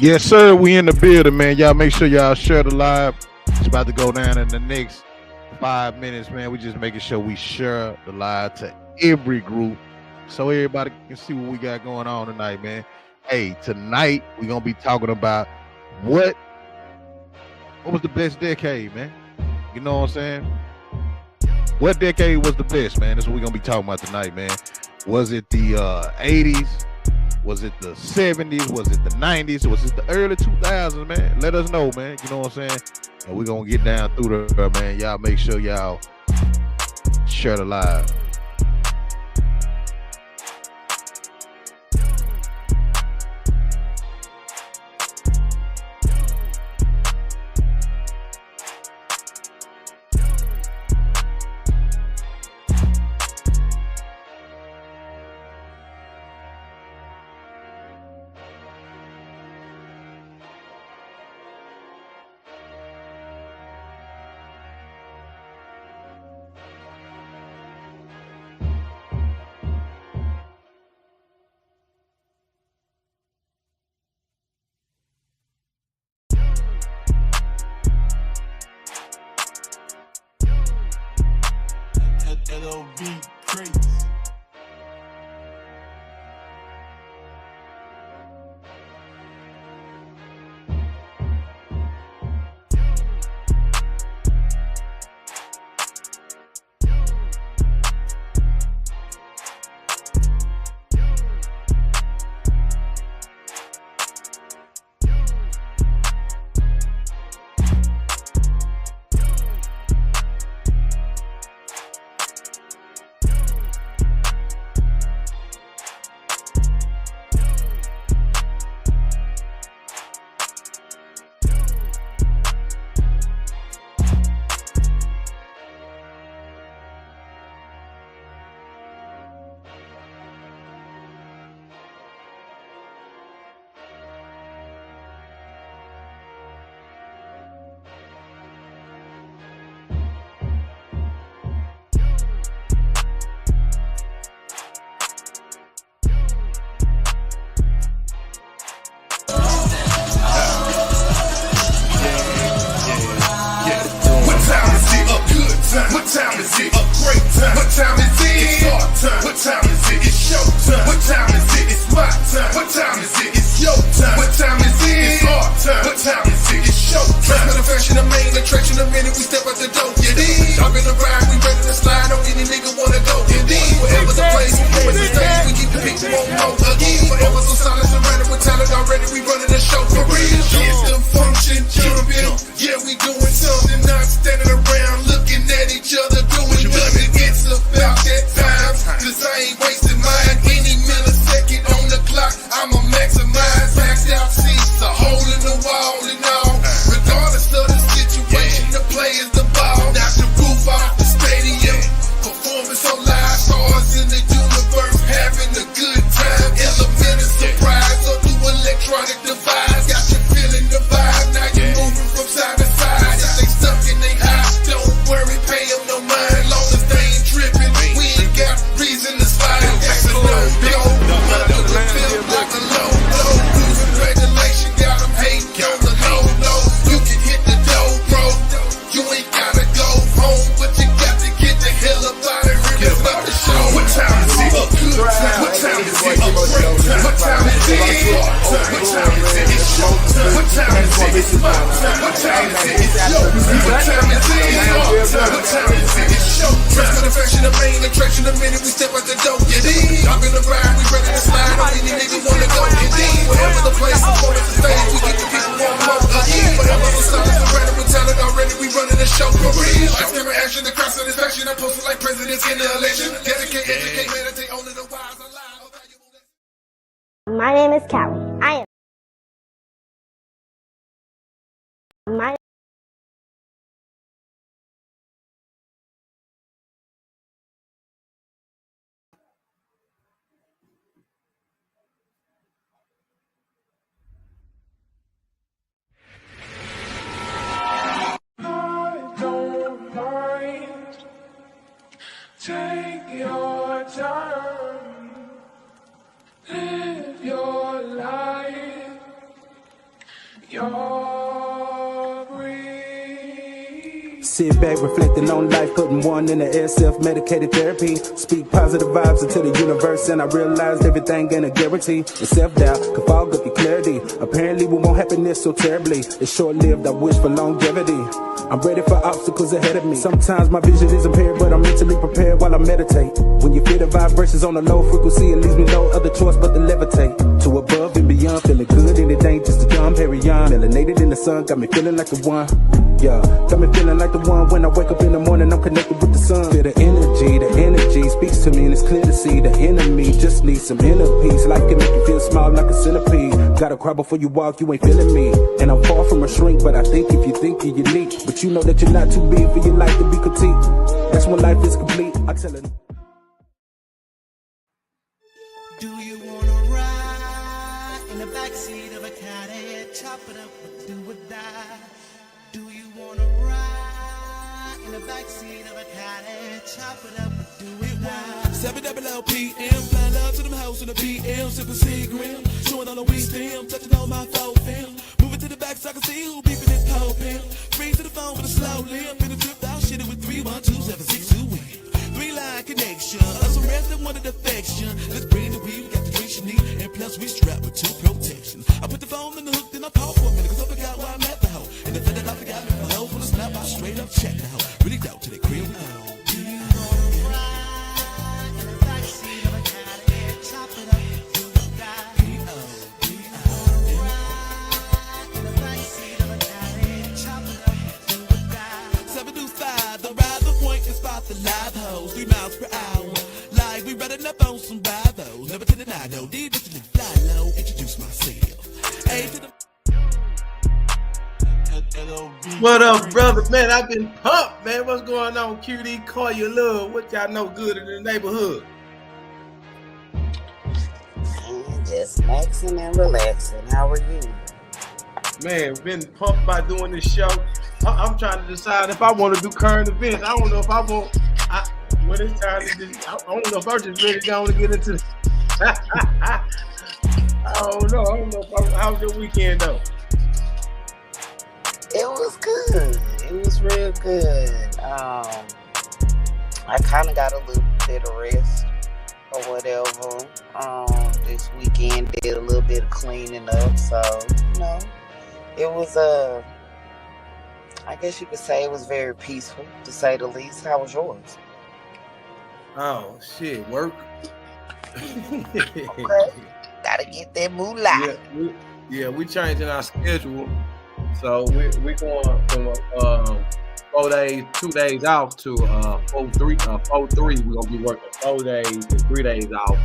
Yes, sir. We in the building, man. Y'all make sure y'all share the live. It's about to go down in the next 5 minutes, man. We just making sure we share the live to every group so everybody can see what we got going on tonight, man. Hey, tonight we're gonna be talking about what was the best decade, man. You know what I'm saying? What decade was the best, man? That's what we're gonna be talking about tonight, man. Was it the 80s? Was it the 70s? Was it the 90s? Was it the early 2000s, man? Let us know, man. You know what I'm saying? And we're going to get down through there, man. Y'all make sure y'all share the live. LOV crazy. What time is it? A great time. What time is it? It's our time. What time is it? It's show time. What time is it? It's my time. What time is it? It's your time. What time is it? It's our time. What time is it? It's show time. With the fashion, the main attraction, the minute we step out the door. Indeed. Up in the ride, we ready to slide on any nigga wanna go. Indeed. Whatever the place, wherever the stage, we keep the people on again. Forever so solid, surrounded with talent already. We running the show for real. It's the function, jumping. Yeah, we doing something, not standing around looking at each other doing nothing. It's about that time, cause I ain't wasting mine. Any millisecond on the clock, I'ma maximize. Maxed out seats, a hole in the wall and all. Regardless of the situation, the play is the ball. Knock the roof off the stadium. Performance on live stars in the universe, having a good time. Element of surprise, or through electronic device. Got you feeling the vibe, now you're moving from side to side. If they stuck in they high, don't worry, pay them no mind. Long as they ain't tripping, we ain't got reason to slide. That's a no-go, under the film like a low-low. Rules and regulation got them hating on the low-low. You can hit the dough, bro. You ain't gotta go home, but you got to get the hell up out of here. It's about the show. What time is it? A good time. What time is it? A great time. What time is it? It's our time. What time is it? It's show time. What time is it? It's my time. What time is it? It's your time. What time is it? It's our time. What time is it? It's show time. For the fashion, the main attraction, the minute we step out the door. Indeed. Up in the ride, we ready to slide on any nigga wanna go. Indeed. Whatever the place, before it's the stage, we get the people on more. Again, whatever the solid, surrounded with talent already, we running the show for real. Lights, camera, action, the crowd satisfaction. I'm posted like presidents in the election. Dedicate, educate, meditate, only the wise alive. My name is Callie. I am. My don't mind. Take your time. Live your life. your breeze. Sit back, reflecting on life, putting one in the air, self-medicated therapy. Speak positive vibes into the universe, and I realized everything ain't a guarantee. The self-doubt could fog up your clarity. Apparently we want happiness so terribly. It's short-lived, I wish for longevity. I'm ready for obstacles ahead of me. Sometimes my vision is impaired, but I'm mentally prepared while I meditate. When you feel the vibrations on a low frequency, it leaves me no other choice but to levitate. To above and beyond, feeling good and it ain't just a dumb Harry Young. Melanated in the sun, got me feeling like the one. Yeah, got me feeling like the one. When I wake up in the morning, I'm connected with the sun. Feel the energy speaks to me and it's clear to see. The enemy just needs some inner peace. Life can make you feel small like a centipede. Gotta cry before you walk, you ain't feeling me. And I'm far from a shrink, but I think if you think you're unique. But you know that you're not too big for your life to be critiqued. That's when life is complete, I tell it. Do you wanna ride in the backseat of a caddy? Chop it up or do or die? Do you wanna ride in the backseat of a caddy? Chop it up or do it die? 7 PM, fly love to them hoes in the PM, sipping cigarette, showing all the weed stem, touching on my phone film. Moving to the back so I can see who beeping this pole pin. Freeze to the phone with a slow limp, in a trip out, shit it with 312-762 win. 3-line connection, us arrest that wanted affection. Let's bring the weed, we got the drinks you need, and plus we strapped with 2 protections. I put the phone in the hook, then I pause for a minute, cause I forgot why I met the hoe. And the fact that I forgot me for hoes, when I snap, I straight up check the hoe. Really doubt to the crib we go. The live hoes, 3 miles per hour. Like we running up on some rivals. Never to deny, no, did this to fly low. Introduce myself. Hey to the. What up, brother? Man, I've been pumped, man. What's going on, QD? Call you love. What y'all know good in the neighborhood? Just maxing and relaxing. How are you? Man, been pumped by doing this show. I'm trying to decide if I want to do current events. I don't know if I want. When it's time to do, I don't know if I'm just ready to go and get into this. I don't know. How's your weekend though? It was good. It was real good. I kind of got a little bit of rest or whatever. This weekend did a little bit of cleaning up, so it was I guess you could say it was very peaceful, to say the least. How was yours? Oh shit, work. Okay. Gotta get that moolah. We changing our schedule, so we going from 4 days, 2 days off to 4-3. 4-3. We're gonna be working 4 days and 3 days off.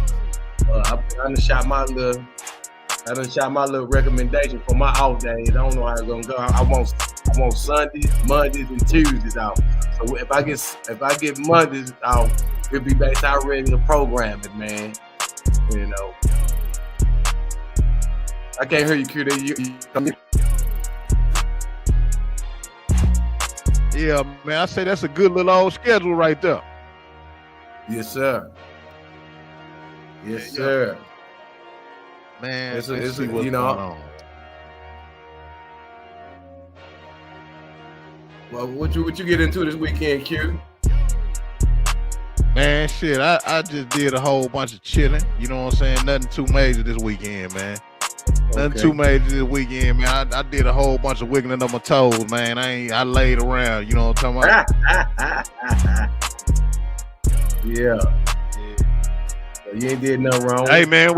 I done shot my little recommendation for my off days. I don't know how it's gonna go. I want Sundays, Mondays, and Tuesdays off. So if I get Mondays off, it'll be based out ready to program it, man. You know. I can't hear you, QD. You come here. Yeah, man, I say that's a good little old schedule right there. Yes, sir. Yes, sir. Man, it's let's see you what's know. going on. Well, what you get into this weekend, Q? Man, shit, I just did a whole bunch of chilling. You know what I'm saying? Nothing too major this weekend, man. Nothing too major this weekend, man. I did a whole bunch of wiggling up my toes, man. I laid around. You know what I'm talking about? Yeah. So you ain't did nothing wrong. Hey, man,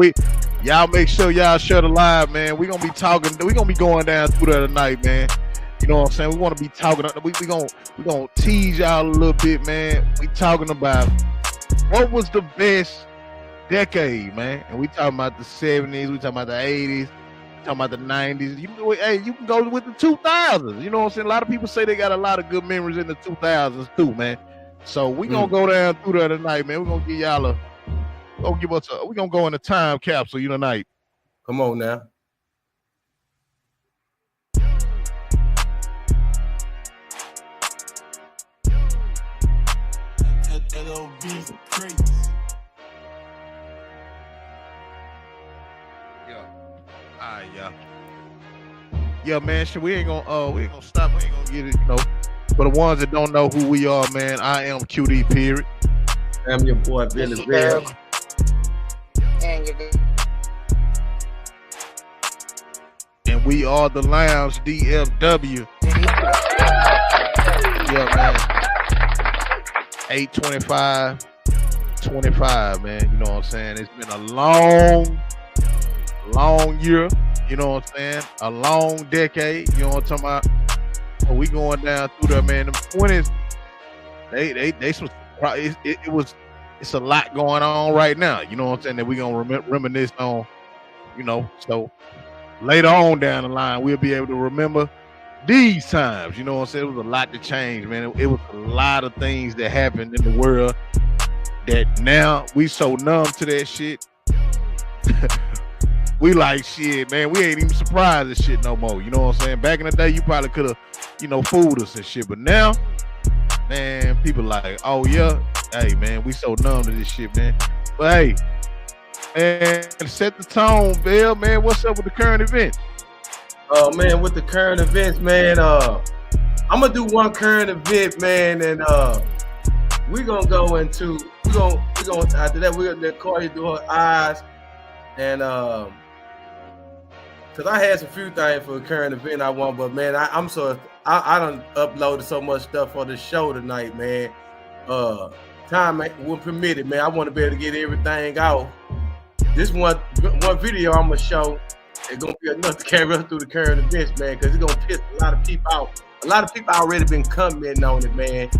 y'all make sure y'all share the live, man. We gonna be talking. We gonna be going down through there tonight, man. You know what I'm saying? We want to be talking. We gonna tease y'all a little bit, man. We talking about what was the best decade, man. And we talking about the 70s. We talking about the 80s. Talking about the 90s. You can go with the 2000s. You know what I'm saying? A lot of people say they got a lot of good memories in the 2000s too, man. So we gonna go down through there tonight, man. We're gonna give y'all we're gonna go in a time capsule tonight. Come on now. LOV's crazy. Yeah. All right, yeah. Yeah, man. Shit, we ain't gonna stop. We ain't gonna get it. For the ones that don't know who we are, man, I am QD. Period. I'm your boy Billy Bell. And you And we are the Lounge DFW. Yeah, man. 8/25/25, man. You know what I'm saying? It's been a long year. You know what I'm saying? A long decade. You know what I'm talking about? We going down through there, man. The 20s, it's a lot going on right now. You know what I'm saying? That we gonna reminisce on. So later on down the line, we'll be able to remember these times. You know what I'm saying? It was a lot to change, man. It was a lot of things that happened in the world that now we so numb to that shit. We like shit, man. We ain't even surprised at shit no more. You know what I'm saying? Back in the day, you probably could have, fooled us and shit. But now, man, people like, oh yeah, hey man, we so numb to this shit, man. But hey, man, set the tone, Bill, man. What's up with the current event? Oh man, with the current events, man. I'm gonna do one current event, man, and we're gonna go into we're gonna after that we're gonna let Cardi do her eyes, and cause I had some few things for the current event I want, but man, I done uploaded so much stuff for the show tonight, man. Time won't permit it, man. I want to be able to get everything out. This one video I'm gonna show. It's gonna be enough to carry us through the current events, man, because it's gonna piss a lot of people out. A lot of people already been commenting on it, man.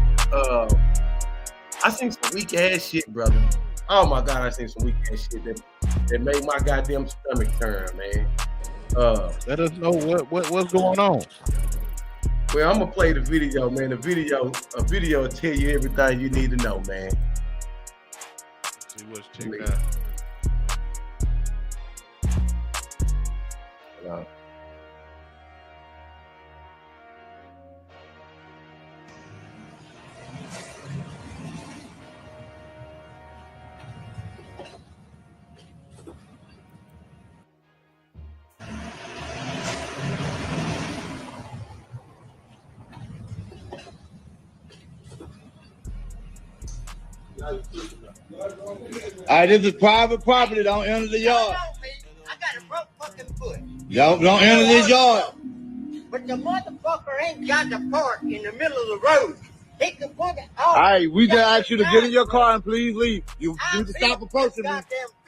I seen some weak ass shit, brother. Oh my god, I seen some weak ass shit that made my goddamn stomach turn, man. Let us know what's going on. Well, I'm gonna play the video, man. A video will tell you everything you need to know, man. Let's see what's checked out. All right, this is private property. Don't enter the yard. I got a broke fucking foot. Don't enter this yard. But the motherfucker ain't got to park in the middle of the road. He can put it All right, we just asked you to get in your car and please leave. You need to stop approaching me.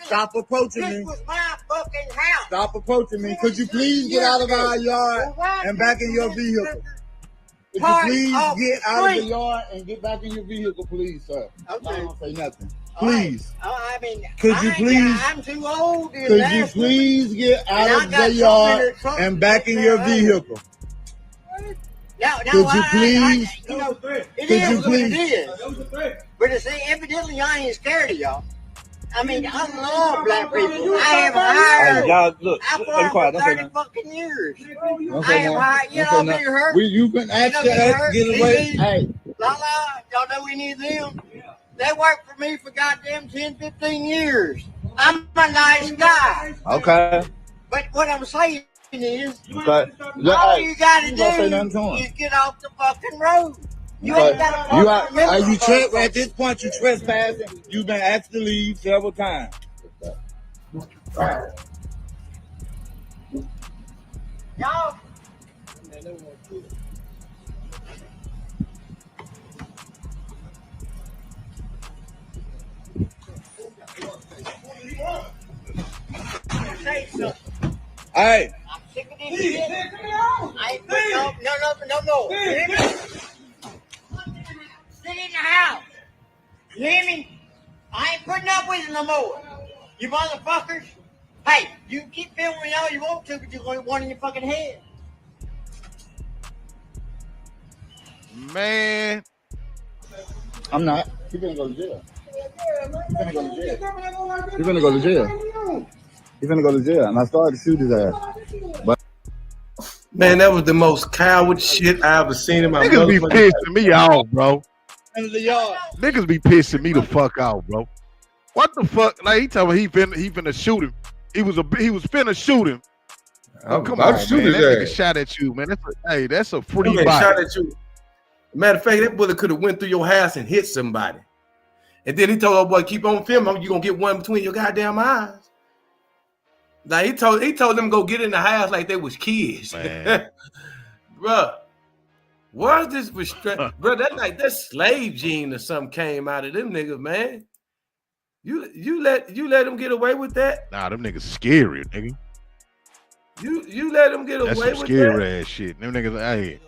Stop approaching me. This was my fucking house. Stop approaching me. Could you please get out of our yard and back in your vehicle? Could you please get out of the yard and get back in your vehicle, please, sir? Okay. I don't say nothing. Please. I mean, Could you please? I'm too old. Could you please get out of the yard and back in your vehicle? Could you please? It is what it is. But you see, evidently I ain't scared of y'all. I mean, I love black people. I have hired. Y'all, look, I fought for 30 fucking years. I have hired. You know, be hurt. You've been asking us to get away. Hey. Y'all know we need them. They worked for me for goddamn 10, 15 years. I'm a nice guy. Okay. But what I'm saying is, Okay. all you gotta do is get off the fucking road. You ain't gotta at this point you trespassing. You've been asked to leave several times. Y'all. Say something. Hey. I'm sick of this shit. I ain't putting no more. You hear me? Sit in the house. You hear me? I ain't putting up with it no more. You motherfuckers. Hey, you can keep filming me all you want to, but you're going to one in your fucking head. Man. I'm not. He's gonna go to jail. He's gonna go to jail. He's gonna go to jail. He's gonna go to jail. And I started to shoot his ass. But man, that was the most coward shit I ever seen in my life. Niggas be pissing me off, bro. in the yard. Niggas be pissing me the fuck out, bro. What the fuck? Like he told me he finna shoot him. He was finna shoot him, Oh, come on, man. That nigga shot at you, man. That's a free body. Shot at you. Matter of fact, that bullet could have went through your house and hit somebody. And then he told old boy, keep on filming. You're gonna get one between your goddamn eyes. Now he told them go get in the house like they was kids. Bruh. Where's this restraint? Bro, that slave gene or something came out of them niggas, man. You let them get away with that? Nah, them niggas scary, nigga. You let them get away with that? That's some scary ass shit. Them niggas, hey.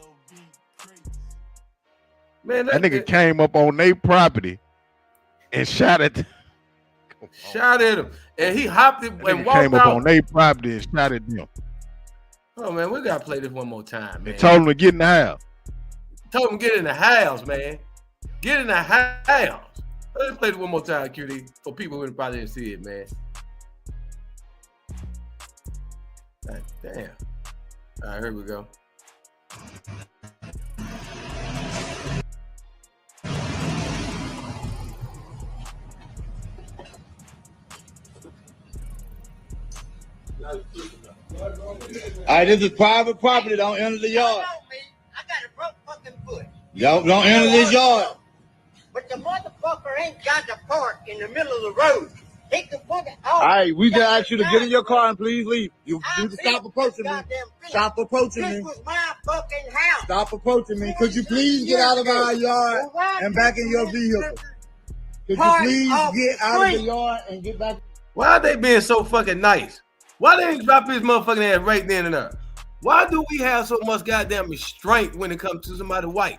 Man, that nigga came up on their property and shot at them. Shot at him. And he hopped it and walked came up on their property and shot at them. Oh, man, we got to play this one more time, man. They told him to get in the house. Told him to get in the house, man. Get in the house. Let's play this one more time, QD, for people who probably didn't see it, man. God damn. All right, here we go. All right, this is private property. Don't enter the yard. I got a broke fucking foot. Don't enter this yard. But the motherfucker ain't got to park in the middle of the road. He can fucking. All right, we just asked you to get in your car and please leave. You need to stop approaching me. Stop approaching me. This was my fucking house. Stop approaching me. Could you please get out of our yard and back in your vehicle? Could you please get out of the yard and get back? Why are they being so fucking nice? Why they ain't drop his motherfucking ass right then and there? Why do we have so much goddamn restraint when it comes to somebody white?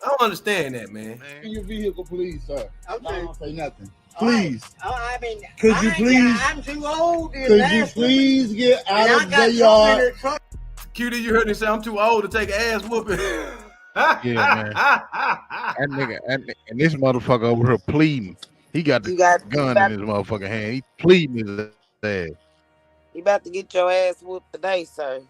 I don't understand that, man. In your vehicle, please, sir. Okay. I don't say nothing. Please. I mean, could you please? I'm too old. Could you please get out of the yard? QD, you heard me say I'm too old to take ass whooping. Yeah, man. That nigga, and this motherfucker over here pleading. He got the gun in his motherfucking hand. He pleading his ass. You about to get your ass whooped today, sir.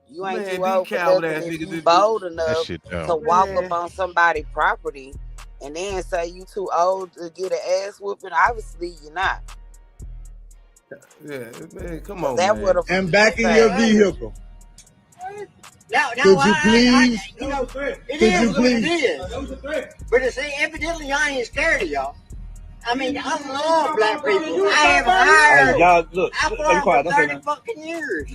You ain't too old for nothing. You bold enough to walk up on somebody's property and then say you too old to get an ass whooping. Obviously, you're not. Yeah, man, come on, man. And back in your vehicle. Could you please? It is what it is. But see, evidently I ain't scared of y'all. I mean, I love black people. I have hired. Hey, y'all, look. I've worked for 30 fucking years.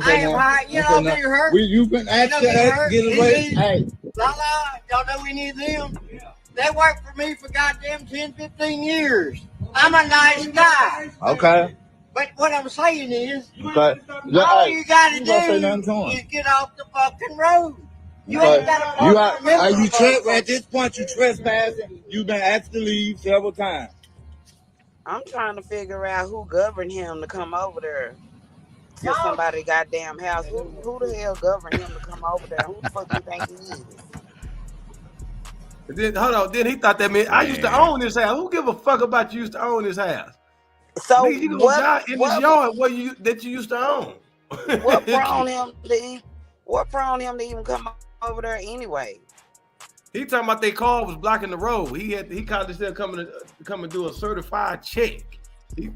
I have hired. You know, they hurt. You've been asked to get away. Hey. Y'all know we need them. They worked for me for goddamn 10, 15 years. I'm a nice guy. Okay. But what I'm saying is, okay. All you gotta do is get off the fucking road. You ain't gotta at this point, you trespassing. You've been asked to leave several times. I'm trying to figure out who governed him to come over there to somebody's goddamn house. Who the hell governed him to come over there? Who the fuck do you think he is? Then, hold on. Then he thought that meant I used to own this house. Who give a fuck about you used to own this house? So nigga, you gonna die in this yard that you used to own. What prompted him to even come over there anyway? He talking about their car was blocking the road. He called instead come and do a certified check. He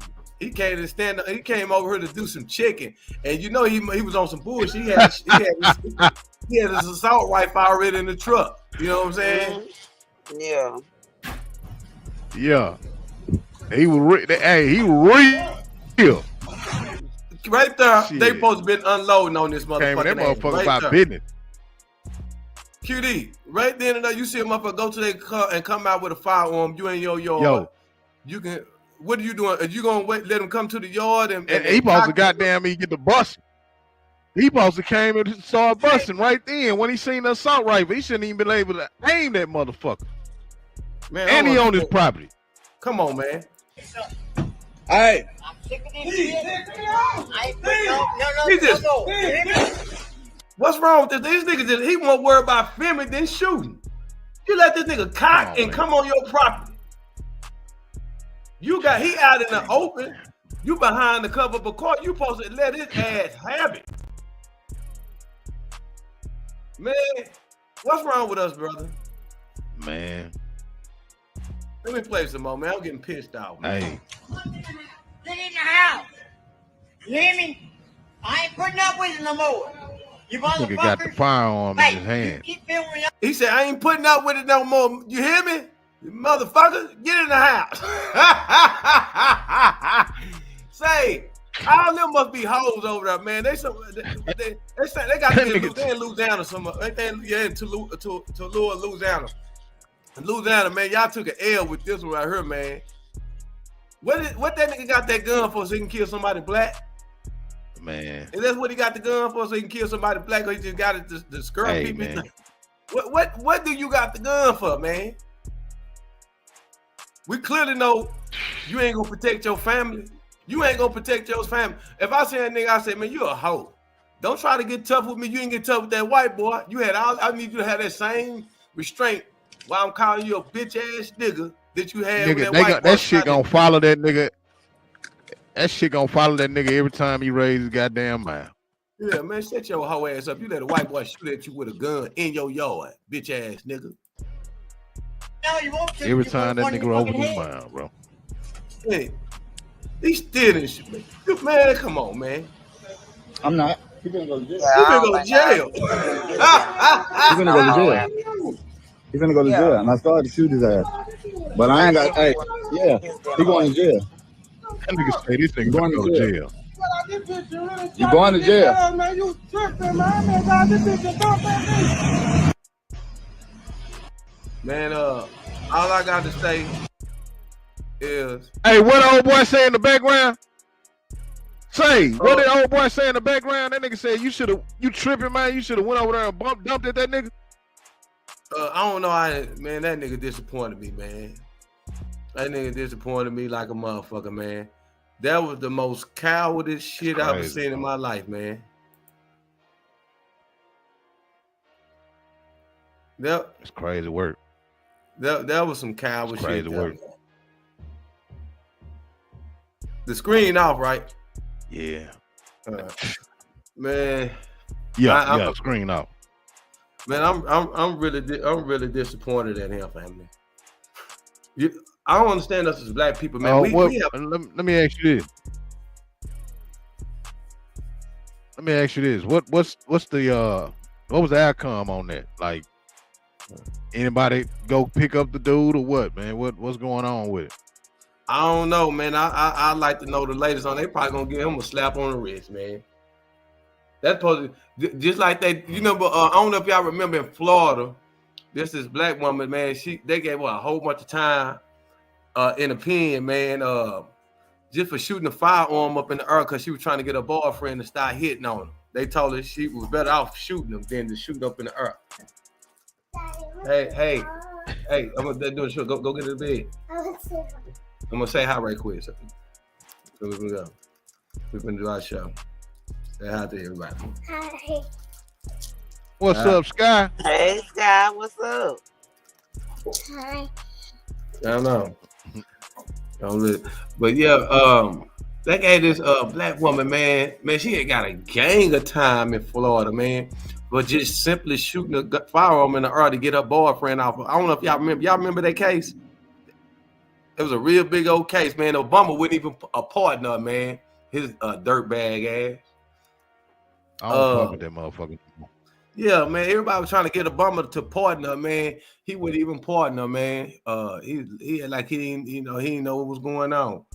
came to stand up. He came over here to do some checking, and you know he was on some bullshit. He had his assault rifle already in the truck. You know what I'm saying? Yeah. Yeah. He was he real. Right there, shit. They supposed to been unloading on this motherfucker. That motherfucker about business. QD, right then and there, you see a motherfucker go to their car and come out with a firearm. You in your yard. You can. What are you doing? Are you gonna let him come to the yard and he supposed to goddamn me get the bus? He supposed to came and start busting right then when he seen the assault rifle. He shouldn't even been able to aim that motherfucker. Man, and he on his property. Come on, man. Hey. I'm sick of this shit. No. What's wrong with this? These niggas, he won't worry about filming than shooting. You let this nigga cock and come on your property. He out in the open. You behind the cover of a car. You supposed to let his ass have it. Man, what's wrong with us, brother? Man. Let me play some more, man. I'm getting pissed off. Man. Hey. Get in the house. You hear me? I ain't putting up with it no more. You Nigga got the motherfuckers. firearm in his Hey, hand. you keep filming y'all. He said, I ain't putting up with it no more. You hear me? You motherfucker, get in the house. Say, all them must be hoes over there, man. They say they got to be in Louisiana somewhere. Yeah, to Louisiana. In Louisiana, man, y'all took an L with this one right here, man. What that nigga got that gun for so he can kill somebody black? Man. Is that what he got the gun for so he can kill somebody black or he just got it to scare people? Man. What do you got the gun for, man? We clearly know you ain't gonna protect your family. You ain't gonna protect your family. If I say a nigga, I say, man, you a hoe. Don't try to get tough with me. You ain't get tough with that white boy. I need you to have that same restraint while I'm calling you a bitch ass nigga that you had with that white boy. That shit gonna follow that nigga. That shit gonna follow that nigga every time he raises his goddamn mouth. Yeah, man, shut your hoe ass up. You let a white boy shoot at you with a gun in your yard, bitch ass nigga. No, you won't. Every time that nigga over his mouth, bro. Hey, he still in shit, man. Man, come on, man. I'm not. He's gonna go to jail. You gonna go to jail. He's gonna go to jail. He's gonna go to jail. And I started to shoot his ass. But I ain't got, hey, yeah, he going to jail. That nigga say this nigga going to go to jail. You going to jail. Man, all I got to say is, hey, what old boy say in the background? Say, what did old boy say in the background? That nigga said you tripping, man. You should have went over there and dumped at that nigga. I don't know. Man, that nigga disappointed me, man. That nigga disappointed me like a motherfucker, man. That was the most cowardice shit I've ever seen in my life, man. It's crazy work. That was some coward shit. Crazy work. The screen off, right? Yeah. Man. Yeah, screen off. Man, I'm really disappointed at him, family. I don't understand us as black people, man. Let me ask you this. What was the outcome on that? Like, anybody go pick up the dude or what, man? What's going on with it? I don't know, man. I'd like to know the latest on. They probably gonna give him a slap on the wrist, man. That's supposed to, just like they, I don't know if y'all remember in Florida, this black woman, man. They gave her a whole bunch of time in a pen, man, just for shooting a firearm up in the air because she was trying to get her boyfriend to start hitting on him. They told her she was better off shooting him than to shoot up in the air. Hey, I'm gonna do a show. Go get to the bed. I'm gonna say hi right quick. So we can go. We can do our show. Say hi to everybody. Hi. What's up, Sky? Hey, Sky, what's up? Hi. I don't know. But yeah, they gave this black woman, man, she had got a gang of time in Florida, man, but just simply shooting a firearm in the air to get her boyfriend off. I don't know if y'all remember. Y'all remember that case? It was a real big old case, man. Obama wouldn't even pardon her, man. His dirtbag ass. I don't fuck with that motherfucker. Yeah, man. Everybody was trying to get Obama to pardon her, man. He wouldn't even pardon her, man. He like he didn't know what was going on.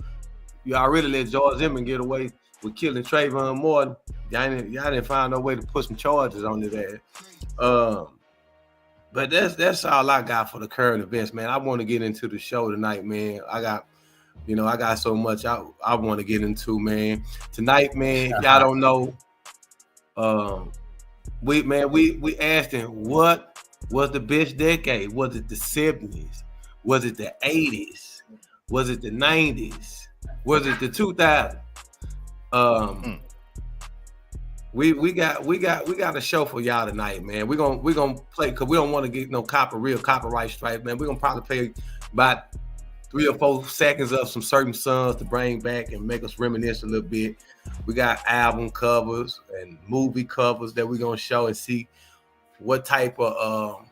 Y'all really let George Zimmerman get away with killing Trayvon Martin. Y'all didn't find no way to put some charges on his ass. But that's all I got for the current events, man. I want to get into the show tonight, man. I got so much I want to get into, man. Tonight, man, if y'all don't know, we asked him what was the best decade? Was it the 70s? Was it the 80s? Was it the 90s? Was it the 2000s? We got a show for y'all tonight, man. We're gonna play because we don't want to get no real copyright strike, man. We're gonna probably play about 3 or 4 seconds of some certain songs to bring back and make us reminisce a little bit. We got album covers and movie covers that we're gonna show and see what type of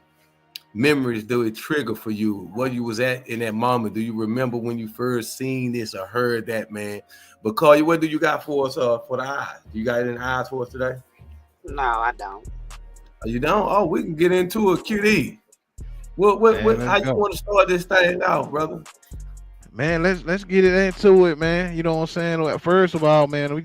memories do it trigger for you? What you was at in that moment? Do you remember when you first seen this or heard that, man? But Carly, what do you got for us for the eyes? You got any eyes for us today? No, I don't. You don't? Oh, we can get into it. QD. What Man, how let's you go. want to start this thing out, brother? Man, let's get it into it, man. You know what I'm saying? Well, first of all, man, we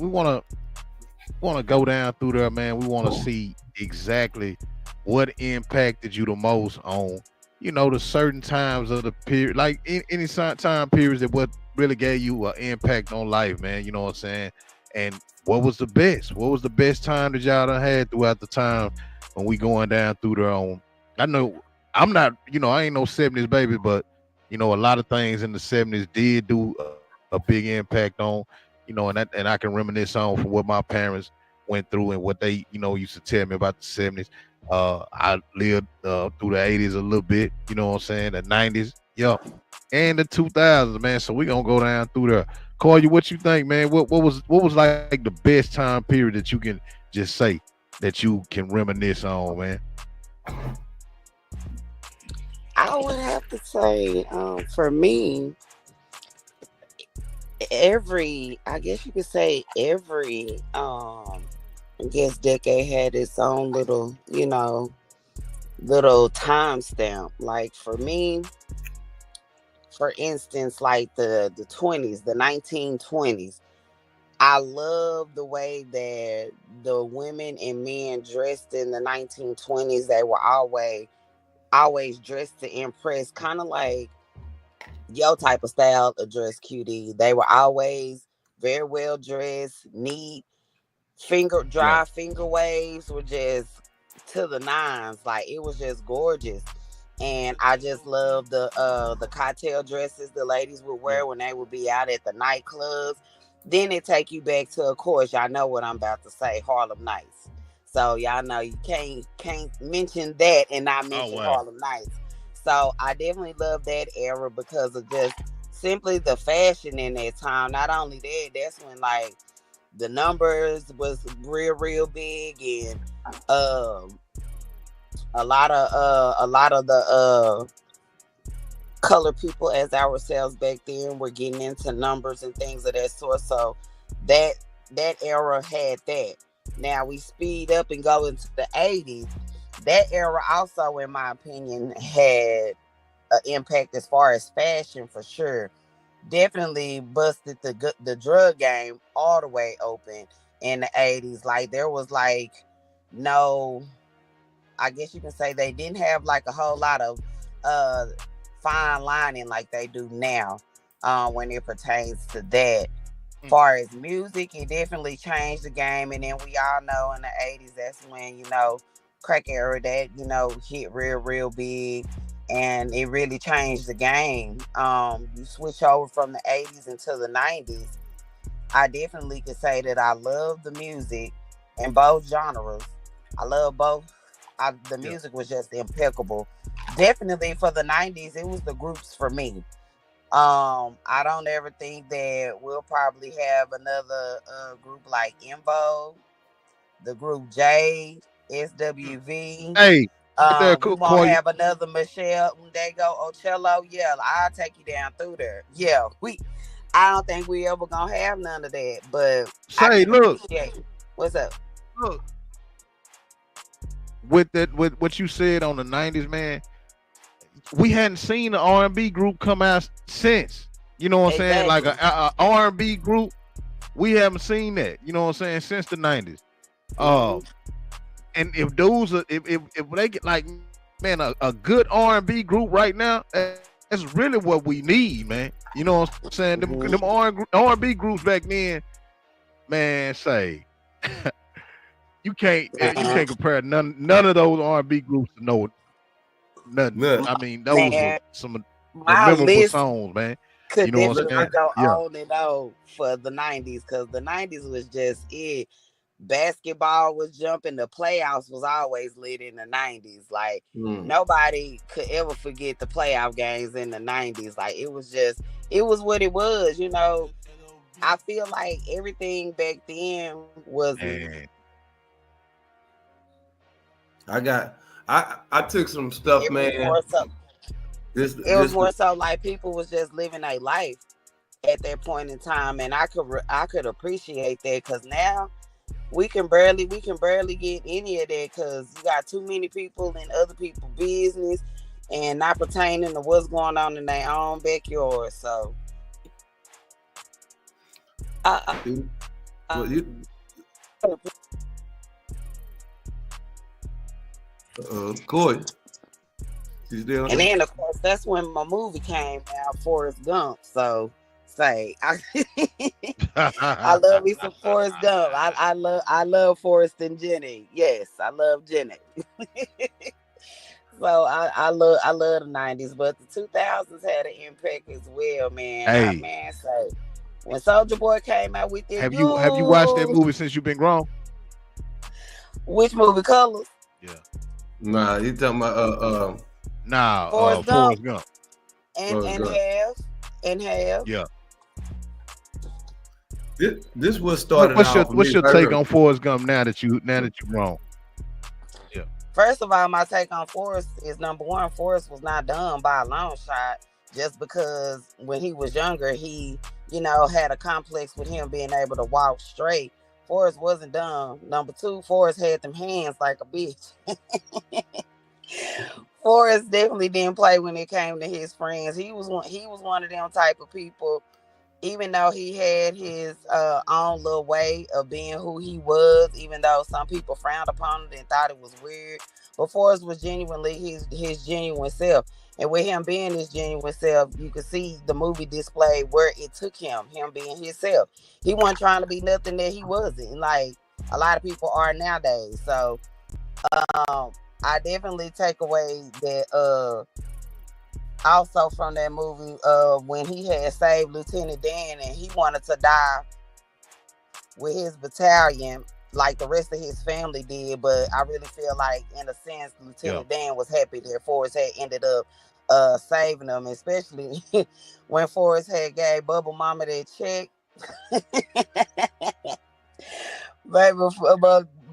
wanna go down through there, man. We want to see exactly what impacted you the most on, the certain times of the period, like any time periods that what really gave you an impact on life, man. You know what I'm saying? And what was the best? What was the best time that y'all done had throughout the time when we going down through there on? I know I'm not, I ain't no 70s baby, but a lot of things in the 70s did do a big impact on, and I can reminisce on from what my parents went through and what they, used to tell me about the 70s. I lived through the 80s a little bit, you know what I'm saying, the 90s, yeah, and the 2000s, man. So we gonna go down through there. Call you, what you think, man? What was like the best time period that you can just say that you can reminisce on, man? I would have to say, for me, I guess you could say every, I guess decade had its own little timestamp. Like for me, for instance, like the 20s, the 1920s. I love the way that the women and men dressed in the 1920s. They were always dressed to impress, kind of like your type of style of dress, QD. They were always very well dressed, neat. Yeah, Dry finger waves were just to the nines. Like it was just gorgeous. And I just love the cocktail dresses the ladies would yeah, wear when they would be out at the nightclubs. Then it take you back to, of course, y'all know what I'm about to say, Harlem Nights. So y'all know you can't mention that and not oh mention wow, Harlem Nights. So I definitely love that era because of just simply the fashion in that time. Not only that, that's when like the numbers was real big, and a lot of the color people as ourselves back then were getting into numbers and things of that sort. So that that era had that. Now we speed up and go into the 80s. That era also, in my opinion, had an impact as far as fashion for sure. Definitely busted the drug game all the way open in the 80s. Like there was like no, I guess you can say they didn't have like a whole lot of uh fine lining like they do now when it pertains to that. Far as music, it definitely changed the game. And then we all know in the 80s, that's when, crack era that, hit real big. And it really changed the game. You switch over from the 80s into the 90s. I definitely could say that I love the music in both genres. I love both. The yeah. music was just impeccable. Definitely for the 90s, it was the groups for me. I don't ever think that we'll probably have another group like Invo, the group J, SWV. Hey, right there, We won't call you. have another Michelle Dago Ocello. Yeah, I'll take you down through there. Yeah, I don't think we ever gonna have none of that, but I Say, can look, appreciate it. What's up? look. With what you said on the 90s, man, we hadn't seen the R&B group come out since. You know what I'm saying? Like Exactly. a R&B group, we haven't seen that. You know what I'm saying? Since the 90s. Hmm. And if those are, if they get like, man, a good R&B group right now, that's really what we need, man. You know what I'm saying? Them R&B groups back then, man, say you can't compare none of those R&B groups to no nothing. Look, I mean, those were Man, some of the my memorable list songs, man. You could know what I'm look, definitely saying? go Yeah. on and on for the 90s because the 90s was just it. Basketball was jumping. The playoffs was always lit in the 90s. Like mm, nobody could ever forget the playoff games in the 90s. Like it was what it was. I feel like everything back then was And I got I took some stuff, It was man. more so. This It was more so like people was just living a life at that point in time, and I could appreciate that because now we can barely get any of that because you got too many people in other people's business and not pertaining to what's going on in their own backyard. So, Corey. She's there. And then of course that's when my movie came out, Forrest Gump. So I love me some Forrest Gump. I love Forrest and Jenny. Yes, I love Jenny. So I love the 90s, but the 2000s had an impact as well, man. Hey. So when Soulja Boy came out with it, have you watched that movie since you've been grown? Which movie, Colors? Yeah. Nah, you talking about Forrest Gump. And Half. Yeah. This was started. What's your take on Forrest Gump now that you're grown? Yeah. First of all, my take on Forrest is number one. Forrest was not done by a long shot, just because when he was younger, he had a complex with him being able to walk straight. Forrest wasn't done. Number two, Forrest had them hands like a bitch. Forrest definitely didn't play when it came to his friends. He was one of them type of people. Even though he had his own little way of being who he was, even though some people frowned upon it and thought it was weird, but Forrest was genuinely his genuine self. And with him being his genuine self, you can see the movie display where it took him being himself. He wasn't trying to be nothing that he wasn't, like a lot of people are nowadays. So I definitely take away that also from that movie when he had saved Lieutenant Dan and he wanted to die with his battalion like the rest of his family did, but I really feel like in a sense Lieutenant Dan was happy that Forrest had ended up saving him, especially when Forrest had gave Bubble Mama that check. Baby,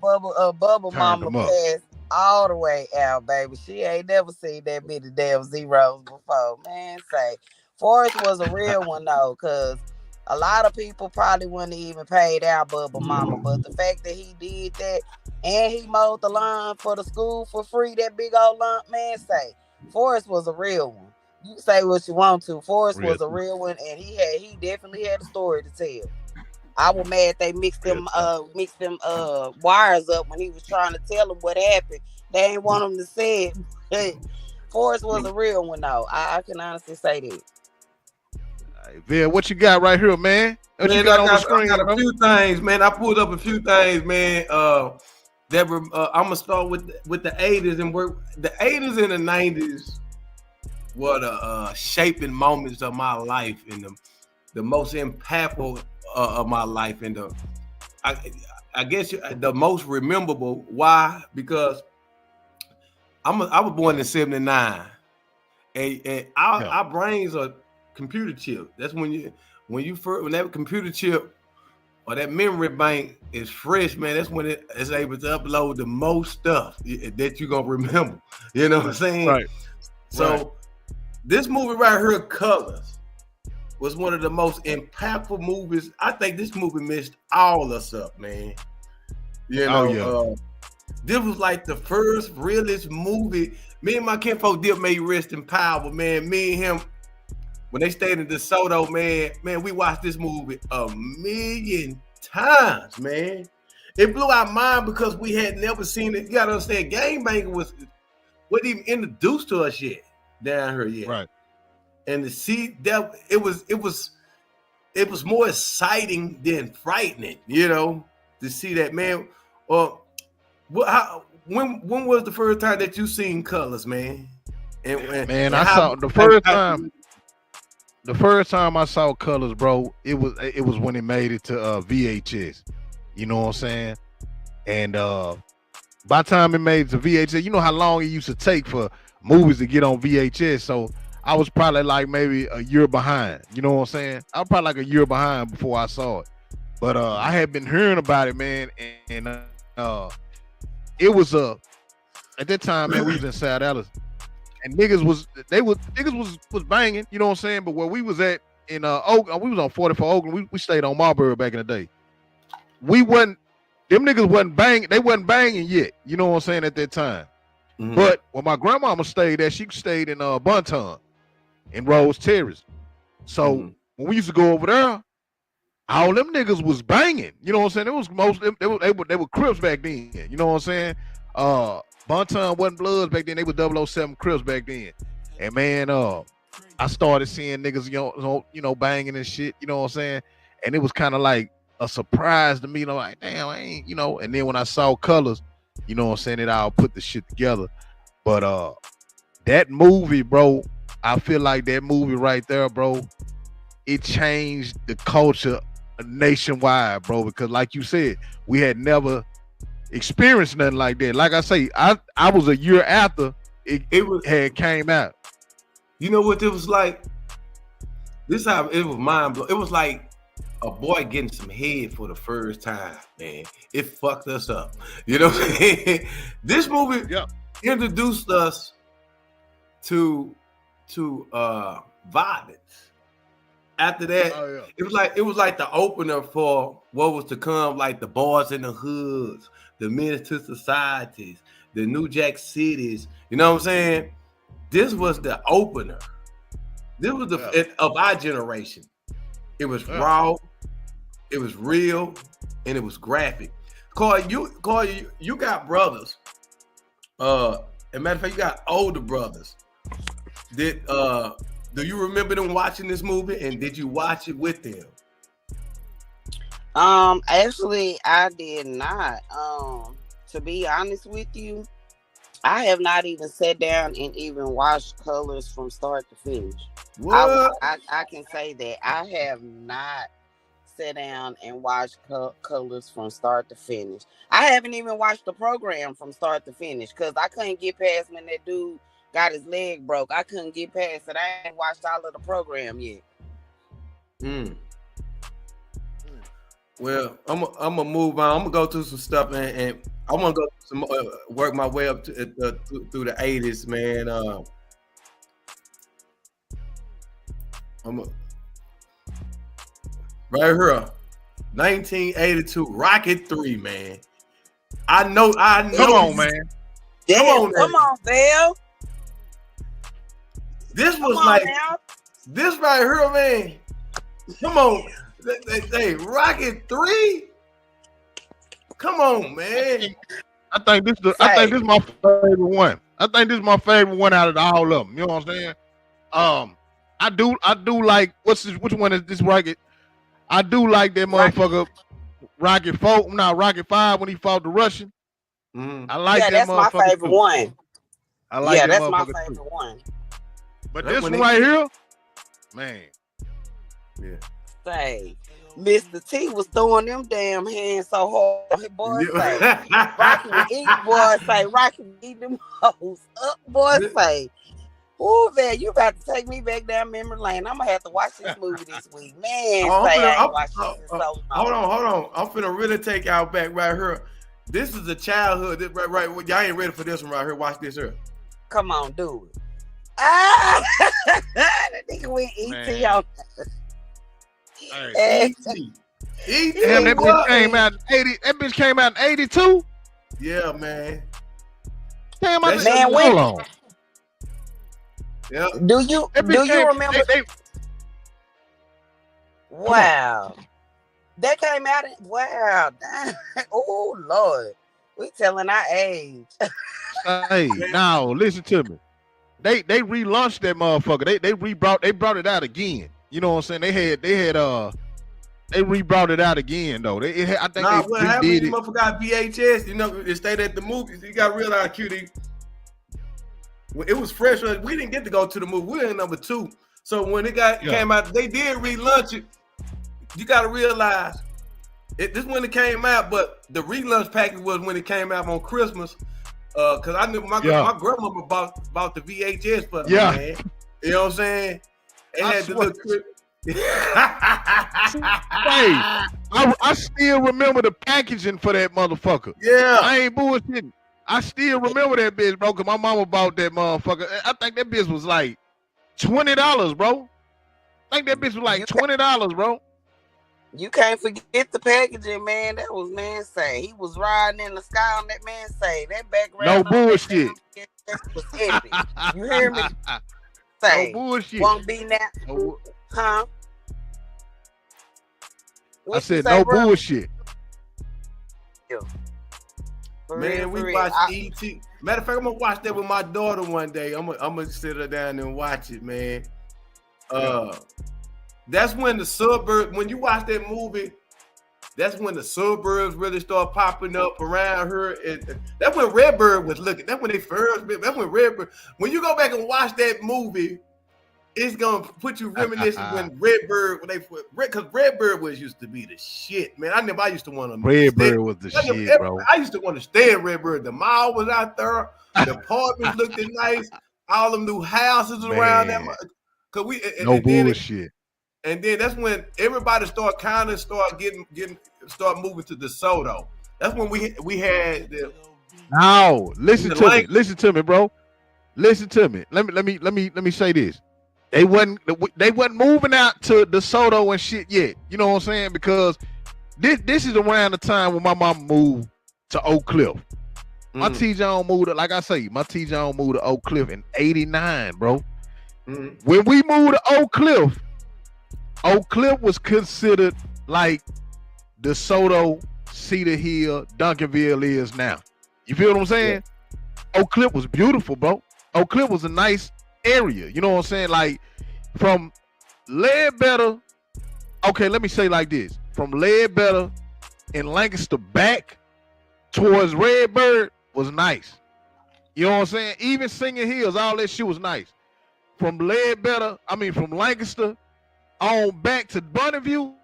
Bubble Mama passed all the way out, baby. She ain't never seen that many damn zeros before. Man, say Forrest was a real one though, because a lot of people probably wouldn't even paid out Bubba Mama, but the fact that he did that and he mowed the lawn for the school for free, that big old lawn, man, say Forrest was a real one. You say what you want to. Forrest was a real one, and he definitely had a story to tell. I was mad they mixed them wires up when he was trying to tell them what happened. They ain't want him to say it. Forrest was a real one though. I can honestly say that. Bill, what you got right here, man? What you got on the screen? I got a few things, man. I pulled up a few things, man. That were I'm gonna start with the 80s and the 80s and the 90s were the shaping moments of my life and the most impactful of my life and I guess the most memorable. Why? Because I was born in '79, and our brains are computer chip. That's when that computer chip or that memory bank is fresh, man. That's when it is able to upload the most stuff that you're gonna remember. You know what I'm saying? Right. So this movie right here, Colors, was one of the most impactful movies. I think this movie messed all us up, man. You know, this was like the first realest movie. Me and my kinfolk did may rest in power, man. Me and him, when they stayed in DeSoto, man, we watched this movie 1,000,000 times, man. It blew our mind because we had never seen it. You gotta understand, gangbanging wasn't even introduced to us yet down here yet. Right. And to see that it was more exciting than frightening, you know, to see that, man. When was the first time that you seen Colors, man? I saw the first time. The first time I saw Colors, bro, it was when it made it to VHS. You know what I'm saying? And by the time it made it to VHS, you know how long it used to take for movies to get on VHS. So I was probably like maybe a year behind. You know what I'm saying? I was probably like a year behind before I saw it. But I had been hearing about it, man, and it was at that time, man, we was in South Dallas, and niggas was banging, you know what I'm saying? But where we was at in Oakland, we was on 44 Oakland. We stayed on Marlboro back in the day. Them niggas wasn't banging. They wasn't banging yet, you know what I'm saying, at that time. Mm-hmm. But when my grandmama stayed there, she stayed in Bunton in Rose Terrace. So when we used to go over there, all them niggas was banging. You know what I'm saying? It was they were Crips back then. You know what I'm saying? Bunton wasn't Bloods back then. They were 007 Crips back then. And man, I started seeing niggas, you know, banging and shit. You know what I'm saying? And it was kind of like a surprise to me. You know, like damn, I ain't, you know. And then when I saw Colors, you know what I'm saying, it all put the shit together. But that movie, bro, I feel like that movie right there, bro, it changed the culture nationwide, bro, because like you said, we had never experienced nothing like that. Like I say, I was a year after it had came out. You know what it was like? This how it was mind blowing. It was like a boy getting some head for the first time, man. It fucked us up. You know what I'm saying? This movie introduced us to violence. After that, it was like the opener for what was to come, like the Boys in the Hoods, the Menace to Societies, the New Jack Cities. You know what I'm saying? This was the opener. This was of our generation. It was raw, it was real, and it was graphic. Corey, you got brothers. As a matter of fact, you got older brothers. Do you remember them watching this movie, and did you watch it with them? Actually, I did not. To be honest with you, I have not even sat down and even watched Colors from start to finish. What? I can say that I have not sat down and watched Colors from start to finish. I haven't even watched the program from start to finish because I couldn't get past when that dude got his leg broke. I couldn't get past it. I ain't watched all of the program yet. Well, I'm gonna move on. I'm gonna go through some stuff, and I want to go some work my way up to, through the 80s, man. Right here, 1982, Rocket 3, man. I know. Come on, man. Come on, Bill. This was this right here, man. Come on. Hey, Rocket 3? Come on, man. I think this is my favorite one. I think this is my favorite one out of all of them. You know what I'm saying? I do like which one is this Rocket? I do like that motherfucker Rocket 4, not Rocket 5 when he fought the Russian. I like that that's motherfucker. My favorite one. I like that that's my motherfucker favorite one. But this one right here, man. Yeah. Say, Mr. T was throwing them damn hands so hard. Boy, say, Rocky would eat, boy, say, Rocky would eat them hoes up, boy, say. Ooh, man, you about to take me back down memory lane. I'm going to have to watch this movie this week. Man, I ain't watched this in so long. Hold on. I'm finna really take y'all back right here. This is a childhood. Right. Y'all ain't ready for this one right here. Watch this here. Come on, do it. That nigga went E.T. on. E.T. Damn, that bitch came out in 80. That bitch came out in 82. Yeah, man. Damn, I man, hold on. Yeah. Do you remember? Wow. That came out. Wow. Oh Lord, we telling our age. Hey, now listen to me. They relaunched that motherfucker. They brought it out again. You know what I'm saying? They rebrought it out again though. I think they redid it. You motherfucker VHS. You know, it stayed at the movies. You got to realize, QD. It was fresh. We didn't get to go to the movie. We were in number 2. So when it came out, they did relaunch it. You got to realize, this when it came out, but the relaunch package was when it came out on Christmas. Because I knew my grandmother bought the VHS for me, man. You know what I'm saying? It had the little clip. I still remember the packaging for that motherfucker. Yeah. I ain't bullshitting. I still remember that bitch, bro, because my mama bought that motherfucker. I think that bitch was like $20, bro. I think that bitch was like $20, bro. You can't forget the packaging, man. That was man say. He was riding in the sky on that man say. That background. No bullshit. That was epic. You hear me? Say. No bullshit. Won't be now. No, Huh? I said no bullshit. Man, we watched E.T. Matter of fact, I'm gonna watch that with my daughter one day. I'm gonna sit her down and watch it, man. That's when the suburbs, when you watch that movie, that's when the suburbs really start popping up around her. And that's when Redbird was looking. That's when they first. That's when Redbird. When you go back and watch that movie, it's gonna put you reminiscing when Redbird, because Redbird was used to be the shit, man. I used to want to. Redbird was the shit, bro. I used to want to stay in Redbird. The mall was out there. The apartments looked nice. All them new houses around them. Cause we no bullshit. And then that's when everybody start moving to DeSoto. That's when we had the. No, listen to me, bro. Listen to me. Let me say this. They wasn't moving out to DeSoto and shit yet. You know what I'm saying? Because this is around the time when my mom moved to Oak Cliff. My T-John moved to, like I say, my T-John moved to Oak Cliff in '89, bro. When we moved to Oak Cliff was considered like DeSoto, Cedar Hill, Duncanville is now. You feel what I'm saying? Yeah. Oak Cliff was beautiful, bro. Oak Cliff was a nice area. You know what I'm saying? Like from Ledbetter. Okay, let me say like this: from Ledbetter and Lancaster back towards Redbird was nice. You know what I'm saying? Even Singing Hills, all that shit was nice. From Lancaster on back to Bonneview,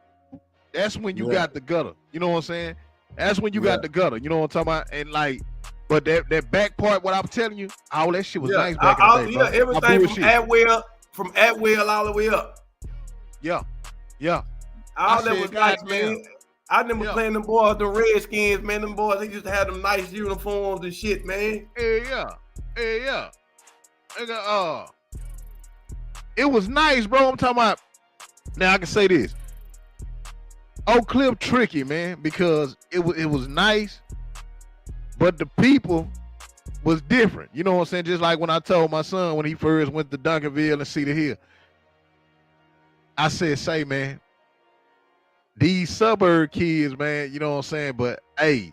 that's when you got the gutter. You know what I'm saying? That's when you got the gutter. You know what I'm talking about? And like, but that back part, what I'm telling you, all that shit was nice back in the day, bro. Everything from Atwell all the way up. Yeah. All that was nice, man. I remember playing them boys, the Redskins, man. Them boys, they used to have them nice uniforms and shit, man. Yeah. It was nice, bro. I'm talking about. Now I can say this. Oak Cliff tricky, man, because it was nice, but the people was different. You know what I'm saying? Just like when I told my son when he first went to Duncanville and Cedar Hill, I said, say, man, these suburb kids, man, you know what I'm saying? But hey,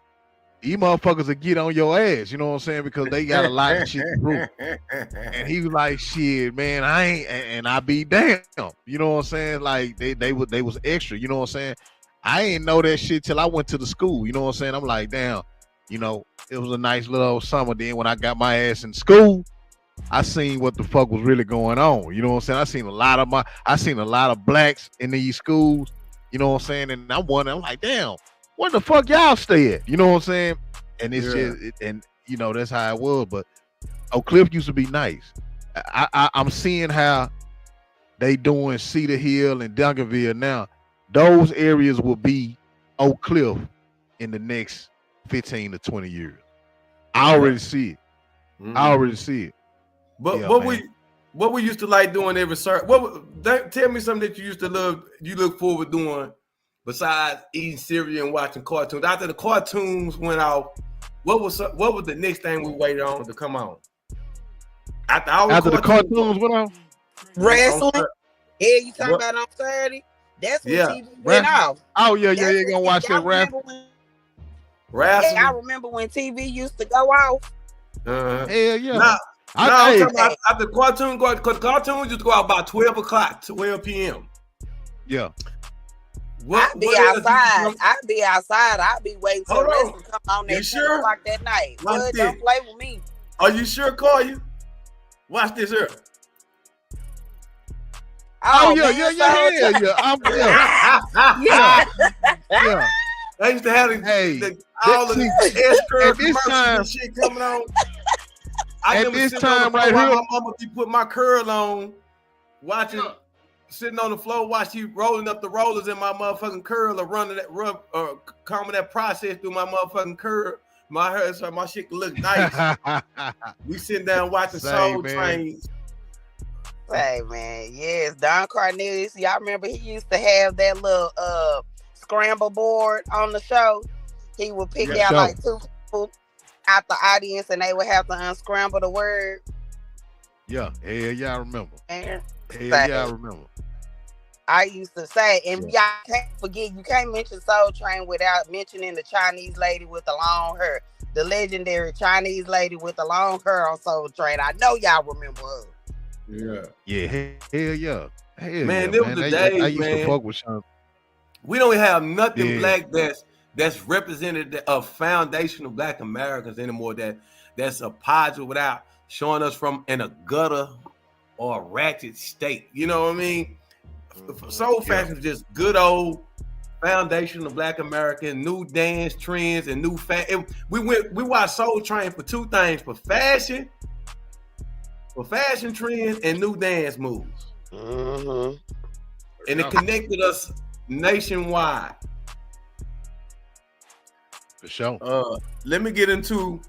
these motherfuckers will get on your ass, you know what I'm saying? Because they got a lot of shit to prove. And he was like, shit, man, I ain't, and I be damn. You know what I'm saying? Like they was extra, you know what I'm saying? I ain't know that shit till I went to the school, you know what I'm saying? I'm like, damn, you know, it was a nice little summer. Then when I got my ass in school, I seen what the fuck was really going on. You know what I'm saying? I seen a lot of blacks in these schools, you know what I'm saying? And I'm wondering, I'm like, damn, where the fuck y'all stay at? You know what I'm saying? And it's just, and you know, that's how it was. But Oak Cliff used to be nice. I'm seeing how they doing Cedar Hill and Duncanville now. Those areas will be Oak Cliff in the next 15 to 20 years. I already see it. But yeah, what we used to like doing every certain. Tell me something that you used to love. You look forward doing besides eating cereal and watching cartoons. After the cartoons went off, what was the next thing we waited on to come on? After the cartoons went off, wrestling. Yeah, you talking about on Saturday? That's when TV went off. Oh yeah, you're gonna watch that wrestling. Yeah, I remember when TV used to go off. Hell yeah. I'm talking about after cartoons used to go out about 12 o'clock, 12 p.m. Yeah. I'd be outside. I'd be waiting for wrestling to come on at 10 o'clock that night. Bud, don't play with me. Are you sure, Call you? Watch this here. Oh yeah. I used to have all of the S-curve commercials and shit coming on. I remember sitting on the floor while my mama be putting my curl on, watching, sitting on the floor while she rolling up the rollers in my motherfucking curl or combing that process through my motherfucking curl My hair, so my shit look nice. We sitting down watching Soul Train. Hey man, yes, Don Cornelius. Y'all remember he used to have that little scramble board on the show. He would pick out like two people out the audience, and they would have to unscramble the word. Yeah, I remember. And I remember. I used to say, and y'all can't forget, you can't mention Soul Train without mentioning the Chinese lady with the long hair, the legendary Chinese lady with the long hair on Soul Train. I know y'all remember her. Yeah, hell yeah. Man, there was the days, I used to fuck with Sean. We don't have nothing black that's representative of foundational black Americans anymore. That's a positive without showing us from in a gutter or a ratchet state. You know what I mean? Soul fashion is just good old foundational black American, new dance trends and new we watched Soul Train for two things: for fashion trends and new dance moves. And it connected us nationwide. For sure. Let me get into.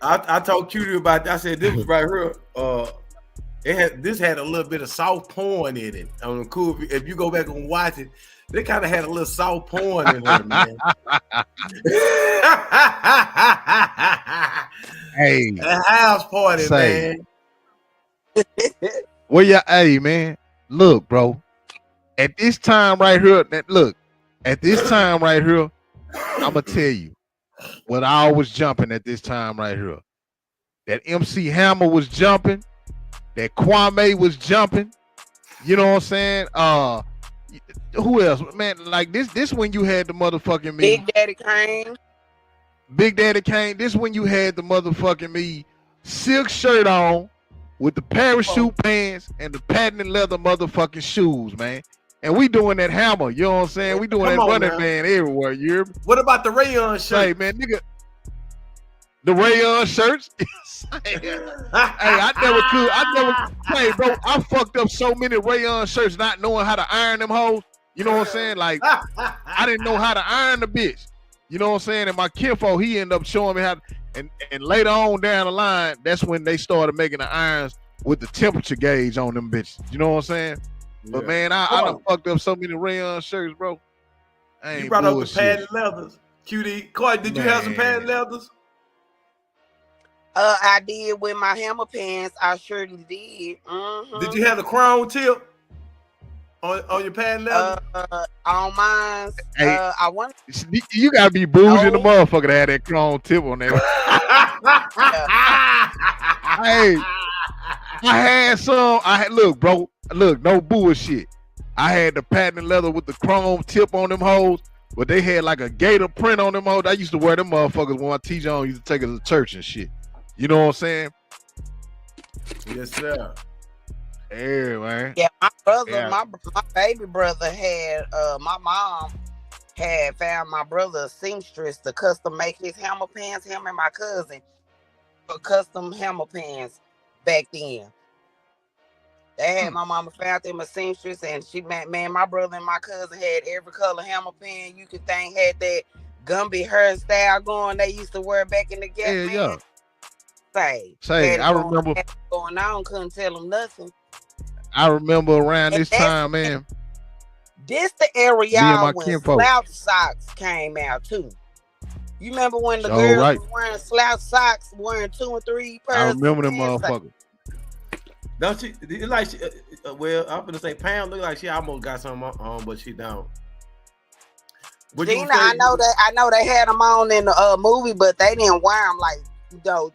I told Cutie about that. I said this was right here. This had a little bit of soft porn in it. On cool. If you go back and watch it, they kind of had a little soft porn in there, man. Hey, a house party, man. Well, yeah, hey, man. Look, bro. At this time right here, I'ma tell you what I was jumping at this time right here. That MC Hammer was jumping. That Kwame was jumping. You know what I'm saying? Who else? Man, like this when you had the motherfucking me. Big Daddy Kane. This when you had the motherfucking me silk shirt on with the parachute pants and the patent leather motherfucking shoes, man. And we doing that Hammer, you know what I'm saying? We doing that running man everywhere. You hear me? What about the rayon shirt? Hey, man, nigga. The rayon shirts. Hey, I never could. Hey, bro, I fucked up so many rayon shirts not knowing how to iron them hoes. You know what I'm saying? Like, I didn't know how to iron the bitch. You know what I'm saying? And my kinfolk, he ended up showing me how to, and later on down the line, that's when they started making the irons with the temperature gauge on them bitches. You know what I'm saying? Yeah. But man, I done fucked up so many rayon shirts, bro. You brought up the patent leathers. QD. Coy, did you have some patent leathers? I did with my Hammer pants. I surely did. Did you have the chrome tip on your patent leather? On mine. Hey, I want. You gotta be bougie the motherfucker to have that chrome tip on there. Hey, I had some. Look, bro. Look, no bullshit. I had the patent leather with the chrome tip on them hoes, but they had like a gator print on them hoes. I used to wear them motherfuckers when my teacher on used to take us to church and shit. You know what I'm saying? Yes, sir. Yeah, man. Yeah, my brother, my baby brother had my mom had found my brother a seamstress to custom make his Hammer pants, him and my cousin, custom Hammer pants back then. They had my mama found them a seamstress, and she man, my brother and my cousin had every color Hammer pant you could think, had that Gumby hairstyle going they used to wear back in the gap. Yeah. Say, I remember going on, couldn't tell them nothing. I remember around this time, man. This the era y'all when slouch socks came out too. You remember when the girls were wearing slouch socks, wearing 2 and 3 pairs? I remember them motherfuckers. Don't she? It like she, well, I'm gonna say Pam look like she almost got something on, but she don't. Gina, I know they had them on in the movie, but they didn't wear them like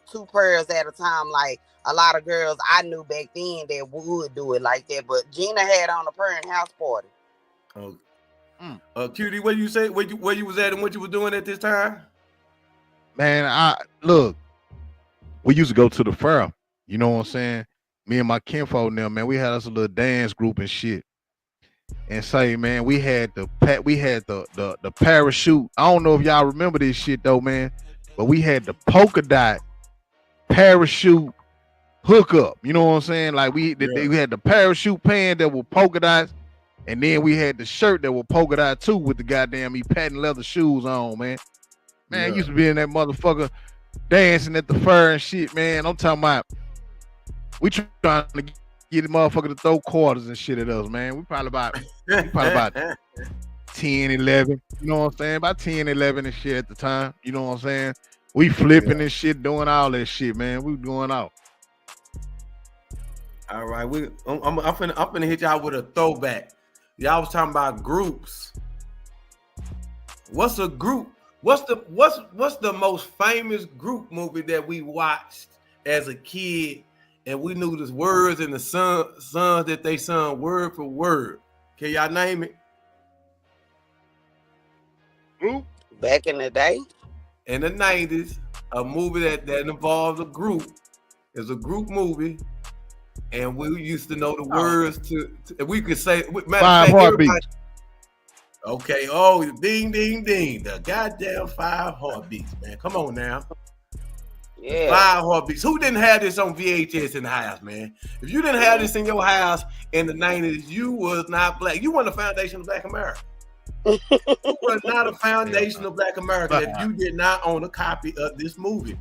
2 pairs at a time. Like a lot of girls I knew back then that would do it like that. But Gina had on a pair in house party. Cutie, what you say? Where you was at and what you was doing at this time? Man, we used to go to the fair. You know what I'm saying? Me and my kinfolk now, man, we had us a little dance group and shit. And say, man, we had the parachute. I don't know if y'all remember this shit though, man, but we had the polka dot parachute hookup. You know what I'm saying? Like we had the parachute pants that were polka dots, and then we had the shirt that were polka dot too with the goddamn patent leather shoes on, man. Man, used to be in that motherfucker dancing at the fair and shit, man. I'm talking about we trying to get the motherfucker to throw quarters and shit at us, man. We probably about 10, 11, you know what I'm saying? About 10, 11 and shit at the time, you know what I'm saying? We flipping and shit, doing all that shit, man. We going out. All right, I'm finna hit y'all with a throwback. Y'all was talking about groups. What's a group? What's the most famous group movie that we watched as a kid, and we knew the words and the songs that they sung word for word? Can y'all name it? Group? Back in the day, in the 90s, a movie that involved a group. It's a group movie, and we used to know the words to we could say Five Heartbeats. Okay, oh, ding, ding, ding. The goddamn 5 Heartbeats, man. Come on now. yeah. 5 Heartbeats. Who didn't have this on VHS in the house, man? If you didn't have this in your house in the 90s, you was not black. You weren't the foundation of Black America. You were not a foundation of Black America if you did not own a copy of this movie.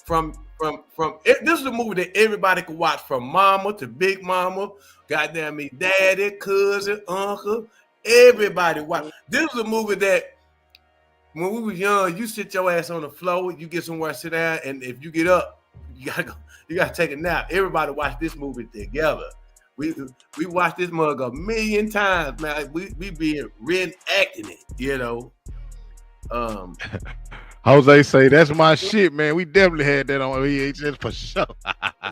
This is a movie that everybody could watch, from mama to big mama, goddamn me, daddy, cousin, uncle, everybody watch. This is a movie that when we was young, you sit your ass on the floor, you get somewhere to sit down, and if you get up, you gotta take a nap. Everybody watch this movie together. We watched this mug a million times, man. We be reenacting it, you know. Jose say that's my shit, man. We definitely had that on VHS for sure.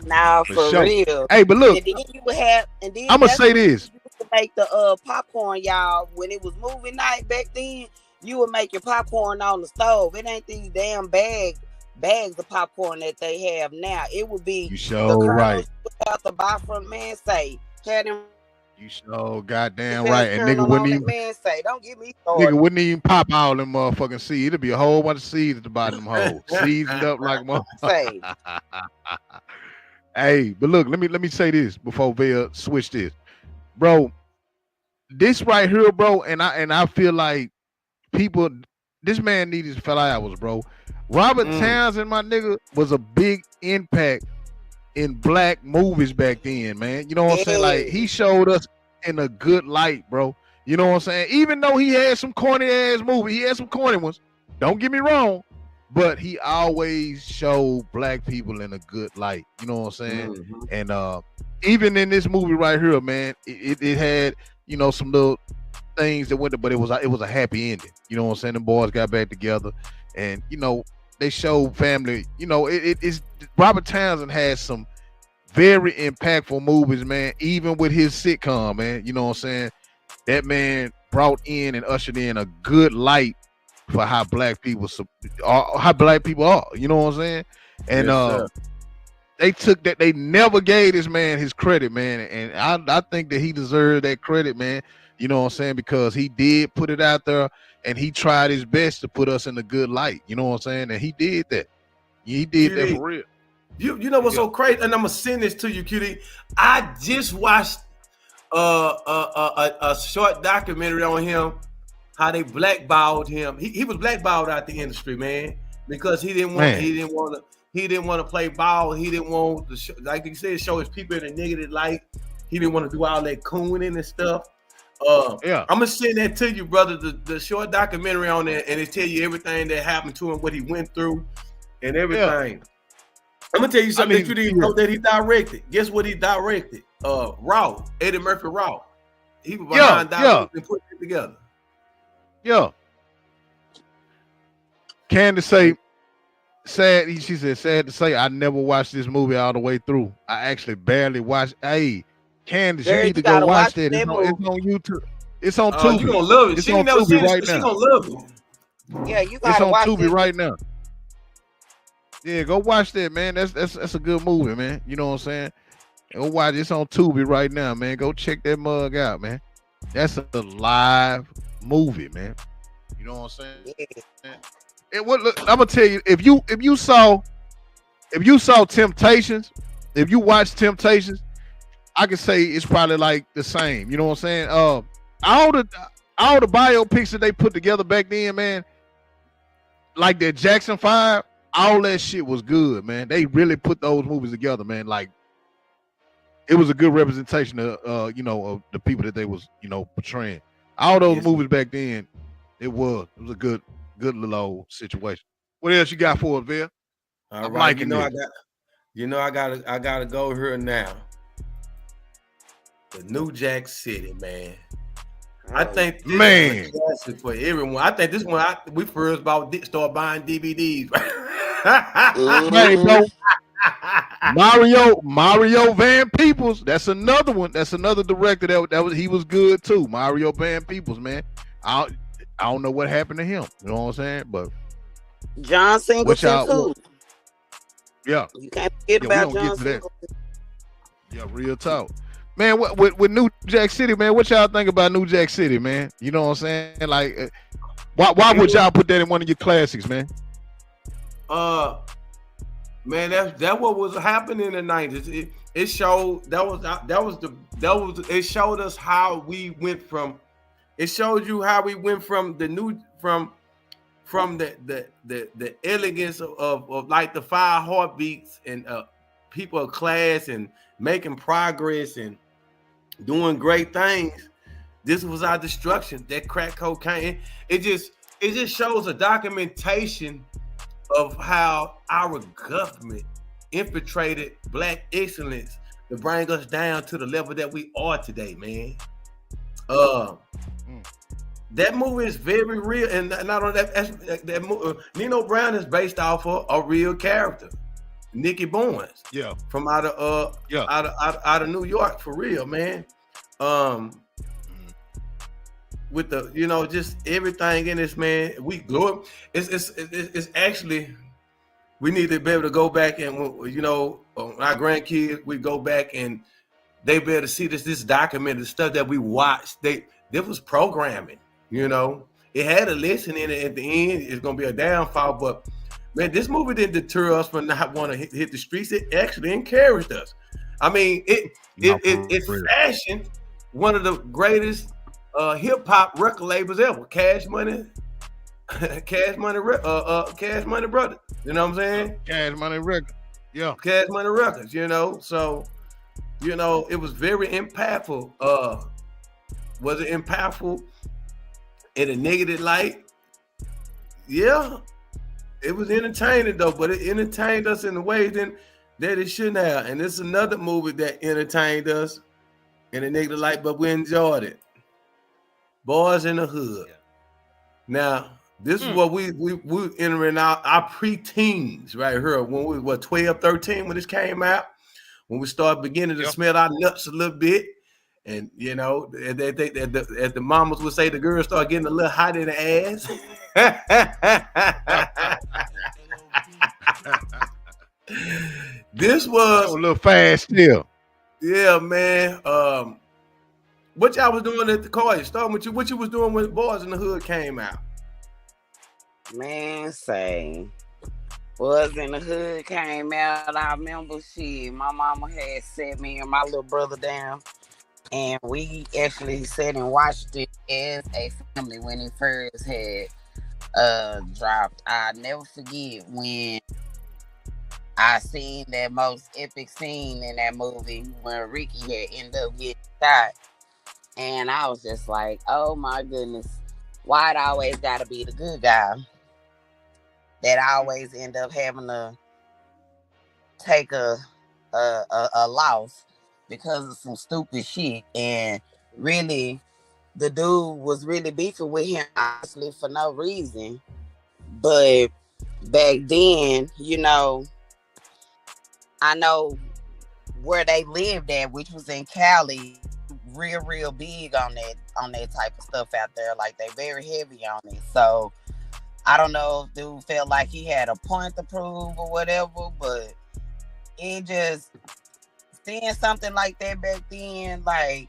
Nah, for sure. real. Hey, but look, And then you would have, and then I'm gonna say this. You used to make the popcorn, y'all. When it was movie night back then, you would make your popcorn on the stove. It ain't these damn bags of popcorn that they have now. It would be You sure right. You have to buy from man say. You sure goddamn right. And nigga wouldn't even say, don't get me started. Nigga wouldn't even pop all them motherfucking seeds. It'd be a whole bunch of seeds at the bottom of them holes. Seasoned up like motherfuckers. Hey, but look, let me say this before Vale switch this. Bro, this right here, bro, and I feel like people, this man needs his flowers, bro. Robert Townsend, my nigga, was a big impact in black movies back then, man. You know what I'm saying? Like, he showed us in a good light, bro. You know what I'm saying? Even though he had some corny ass movies, he had some corny ones. Don't get me wrong, but he always showed black people in a good light. You know what I'm saying? And even in this movie right here, man, it had, you know, some little things that went, but it was a happy ending. You know what I'm saying? The boys got back together, and you know, they showed family. You know, it's Robert Townsend has some very impactful movies, man. Even with his sitcom, man. You know what I'm saying? That man brought in and ushered in a good light for how black people are. You know what I'm saying? And Yes, they took that. They never gave this man his credit, man. And I think that he deserved that credit, man. You know what I'm saying? Because he did put it out there, and he tried his best to put us in a good light. You know what I'm saying? And he did that. He did that for real. You know what's so crazy? And I'm gonna send this to you, QD. I just watched a short documentary on him, how they blackballed him. He was blackballed out the industry, man, because he didn't want to play ball. He didn't want to, like you said, show his people in a negative light. He didn't want to do all that cooning and stuff. I'm gonna send that to you, brother. The short documentary on it, and it tell you everything that happened to him, what he went through, and everything. Yeah. I'm gonna tell you something that you didn't know that he directed. Guess what he directed? Raw, Eddie Murphy Raw. He was behind that and put it together. Yeah. Candace say, sad. She said, sad to say, I never watched this movie all the way through. I actually barely watched. Hey, Candace, you need to go watch that. It's on YouTube. It's on Tubi. You gonna love it. It's on Tubi right now. She gonna love it. Yeah, you gotta watch it. It's on Tubi right now. Yeah, go watch that, man. That's a good movie, man. You know what I'm saying? Go watch it. It's on Tubi right now, man. Go check that mug out, man. That's a live movie, man. You know what I'm saying? Yeah. And look, I'm gonna tell you, if you saw Temptations, if you watch Temptations, I can say it's probably like the same. You know what I'm saying? All the biopics that they put together back then, man. like that Jackson 5, all that shit was good, man. They really put those movies together, man. Like it was a good representation of of the people that they was, portraying. All those movies back then, it was a good little old situation. What else you got for us, Bill? All I'm right, liking this. I gotta go here now. The New Jack City, man. I think this is a classic for everyone. I think this one we first start buying DVDs. Hey, bro. Mario Van Peebles. That's another one. That's another director he was good too. Mario Van Peebles, man. I don't know what happened to him. You know what I'm saying? But John Singleton too. Yeah. You can't forget about John Singleton. Yeah, real talk. Man, with New Jack City, man, what y'all think about New Jack City, man? You know what I'm saying? Like, why would y'all put that in one of your classics, man? Man, that what was happening in the 90s. It showed it showed us how we went from. It showed you how we went from the elegance of like the 5 heartbeats and people of class and making progress and doing great things. This was our destruction. That crack cocaine. It just shows a documentation of how our government infiltrated Black excellence to bring us down to the level that we are today, man. That movie is very real, and not only that Nino Brown is based off of a real character, Nicky Barnes. Yeah, from out of New York, for real, man. With the just everything in this, man, we glory. It's actually we need to be able to go back and our grandkids, we go back and they be able to see this documented stuff that we watched. This was programming. It had a lesson in it at the end. It's gonna be a downfall, but man, this movie didn't deter us from not want to hit the streets. It actually encouraged us. I mean, it fashioned one of the greatest hip hop record labels ever, Cash Money Brothers. You know what I'm saying? Cash Money Records. Yeah, Cash Money Records. So it was very impactful. Was it impactful in a negative light? Yeah, it was entertaining though, but it entertained us in a way that it shouldn't have. And it's another movie that entertained us in a negative light, but we enjoyed it. Boys in the Hood. Yeah. Now, this is what we entering our pre-teens right here when we were 12, 13 when this came out, when we started beginning to smell our nuts a little bit. And as the mamas would say, the girls start getting a little hot in the ass. This was a little fast still. Yeah, man. What y'all was doing at the car? Starting with you. What you was doing when Boys in the Hood came out? Man, Boys in the Hood came out. I remember my mama had set me and my little brother down. And we actually sat and watched it as a family when it first had dropped. I'll never forget when I seen that most epic scene in that movie when Ricky had ended up getting shot. And I was just like, oh my goodness, why it always gotta be the good guy that always end up having to take a loss because of some stupid shit. And really, the dude was really beefing with him, honestly, for no reason. But back then, I know where they lived at, which was in Cali, real big on that type of stuff out there. Like, they very heavy on it. So I don't know if dude felt like he had a point to prove or whatever, but it just, seeing something like that back then, like,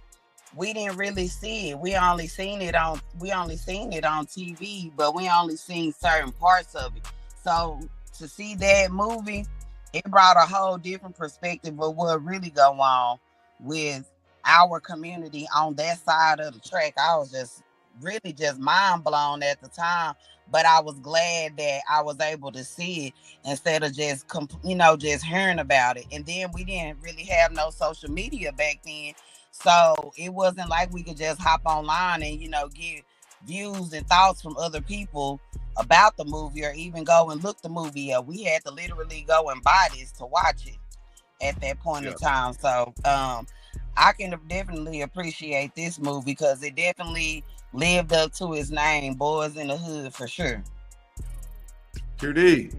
we didn't really see it. We only seen it on TV, but we only seen certain parts of it. So to see that movie, it brought a whole different perspective of what really go on with our community on that side of the track. I was just really just mind blown at the time. But I was glad that I was able to see it instead of just, just hearing about it. And then we didn't really have no social media back then. So it wasn't like we could just hop online and, get views and thoughts from other people about the movie or even go and look the movie up. We had to literally go and buy this to watch it at that point in time. So I can definitely appreciate this movie because it definitely lived up to its name, Boys in the Hood, for sure. QD,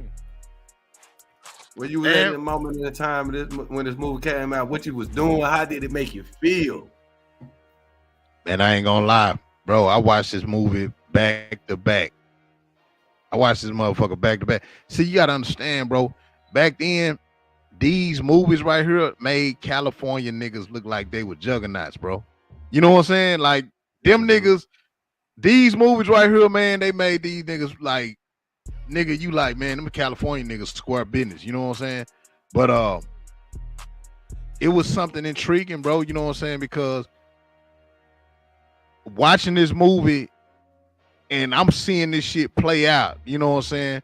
where you was at the moment in the time when this movie came out, what you was doing, how did it make you feel? Man, I ain't gonna lie, bro. I watched this movie back to back. I watched this motherfucker back to back. See, you gotta understand, bro. Back then, these movies right here made California niggas look like they were juggernauts, bro. You know what I'm saying? Like, them niggas, these movies right here, man, they made these niggas like, nigga, you like, man, them California niggas square business. You know what I'm saying? But it was something intriguing, bro. You know what I'm saying? Because watching this movie and I'm seeing this shit play out, you know what I'm saying,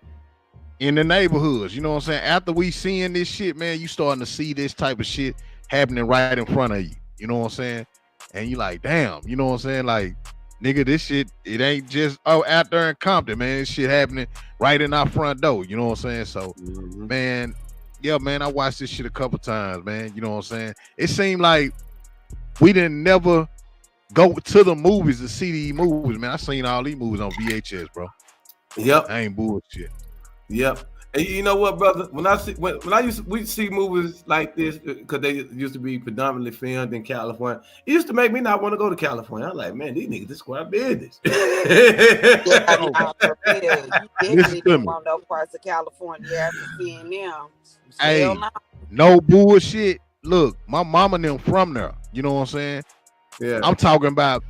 in the neighborhoods, you know what I'm saying? After we seeing this shit, man, you starting to see this type of shit happening right in front of you, you know what I'm saying? And you like, damn, you know what I'm saying? Like, nigga, this shit, it ain't just out there in Compton, man. This shit happening right in our front door, you know what I'm saying? So, man, yeah, man, I watched this shit a couple times, man, you know what I'm saying? It seemed like we didn't never go to the movies to see these movies, man. I seen all these movies on VHS, bro. Yep. I ain't bullshit. Yep. And you know what, brother? When we see movies like this, because they used to be predominantly filmed in California, it used to make me not want to go to California. I'm like, man, these niggas, this square business. For real. You definitely didn't want no parts of California after seeing them. Hey, no bullshit. Look, my mama and them from there. You know what I'm saying? Yeah. I'm talking about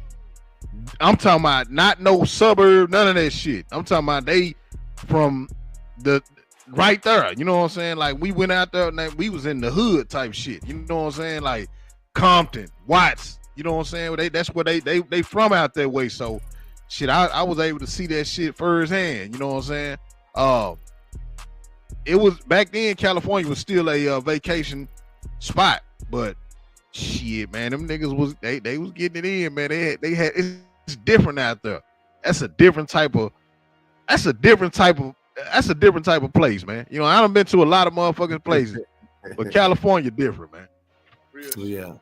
not no suburb, none of that shit. I'm talking about they from the right there. You know what I'm saying? Like, we went out there and we was in the hood type shit. You know what I'm saying? Like Compton, Watts. You know what I'm saying? That's where they from out that way. So shit, I was able to see that shit firsthand. You know what I'm saying? It was back then. California was still a vacation spot, but shit, man, them niggas was they was getting it in, man. They had it's different out there. That's a different type of place, man. You know, I done been to a lot of motherfucking places, but California different, man. Yeah.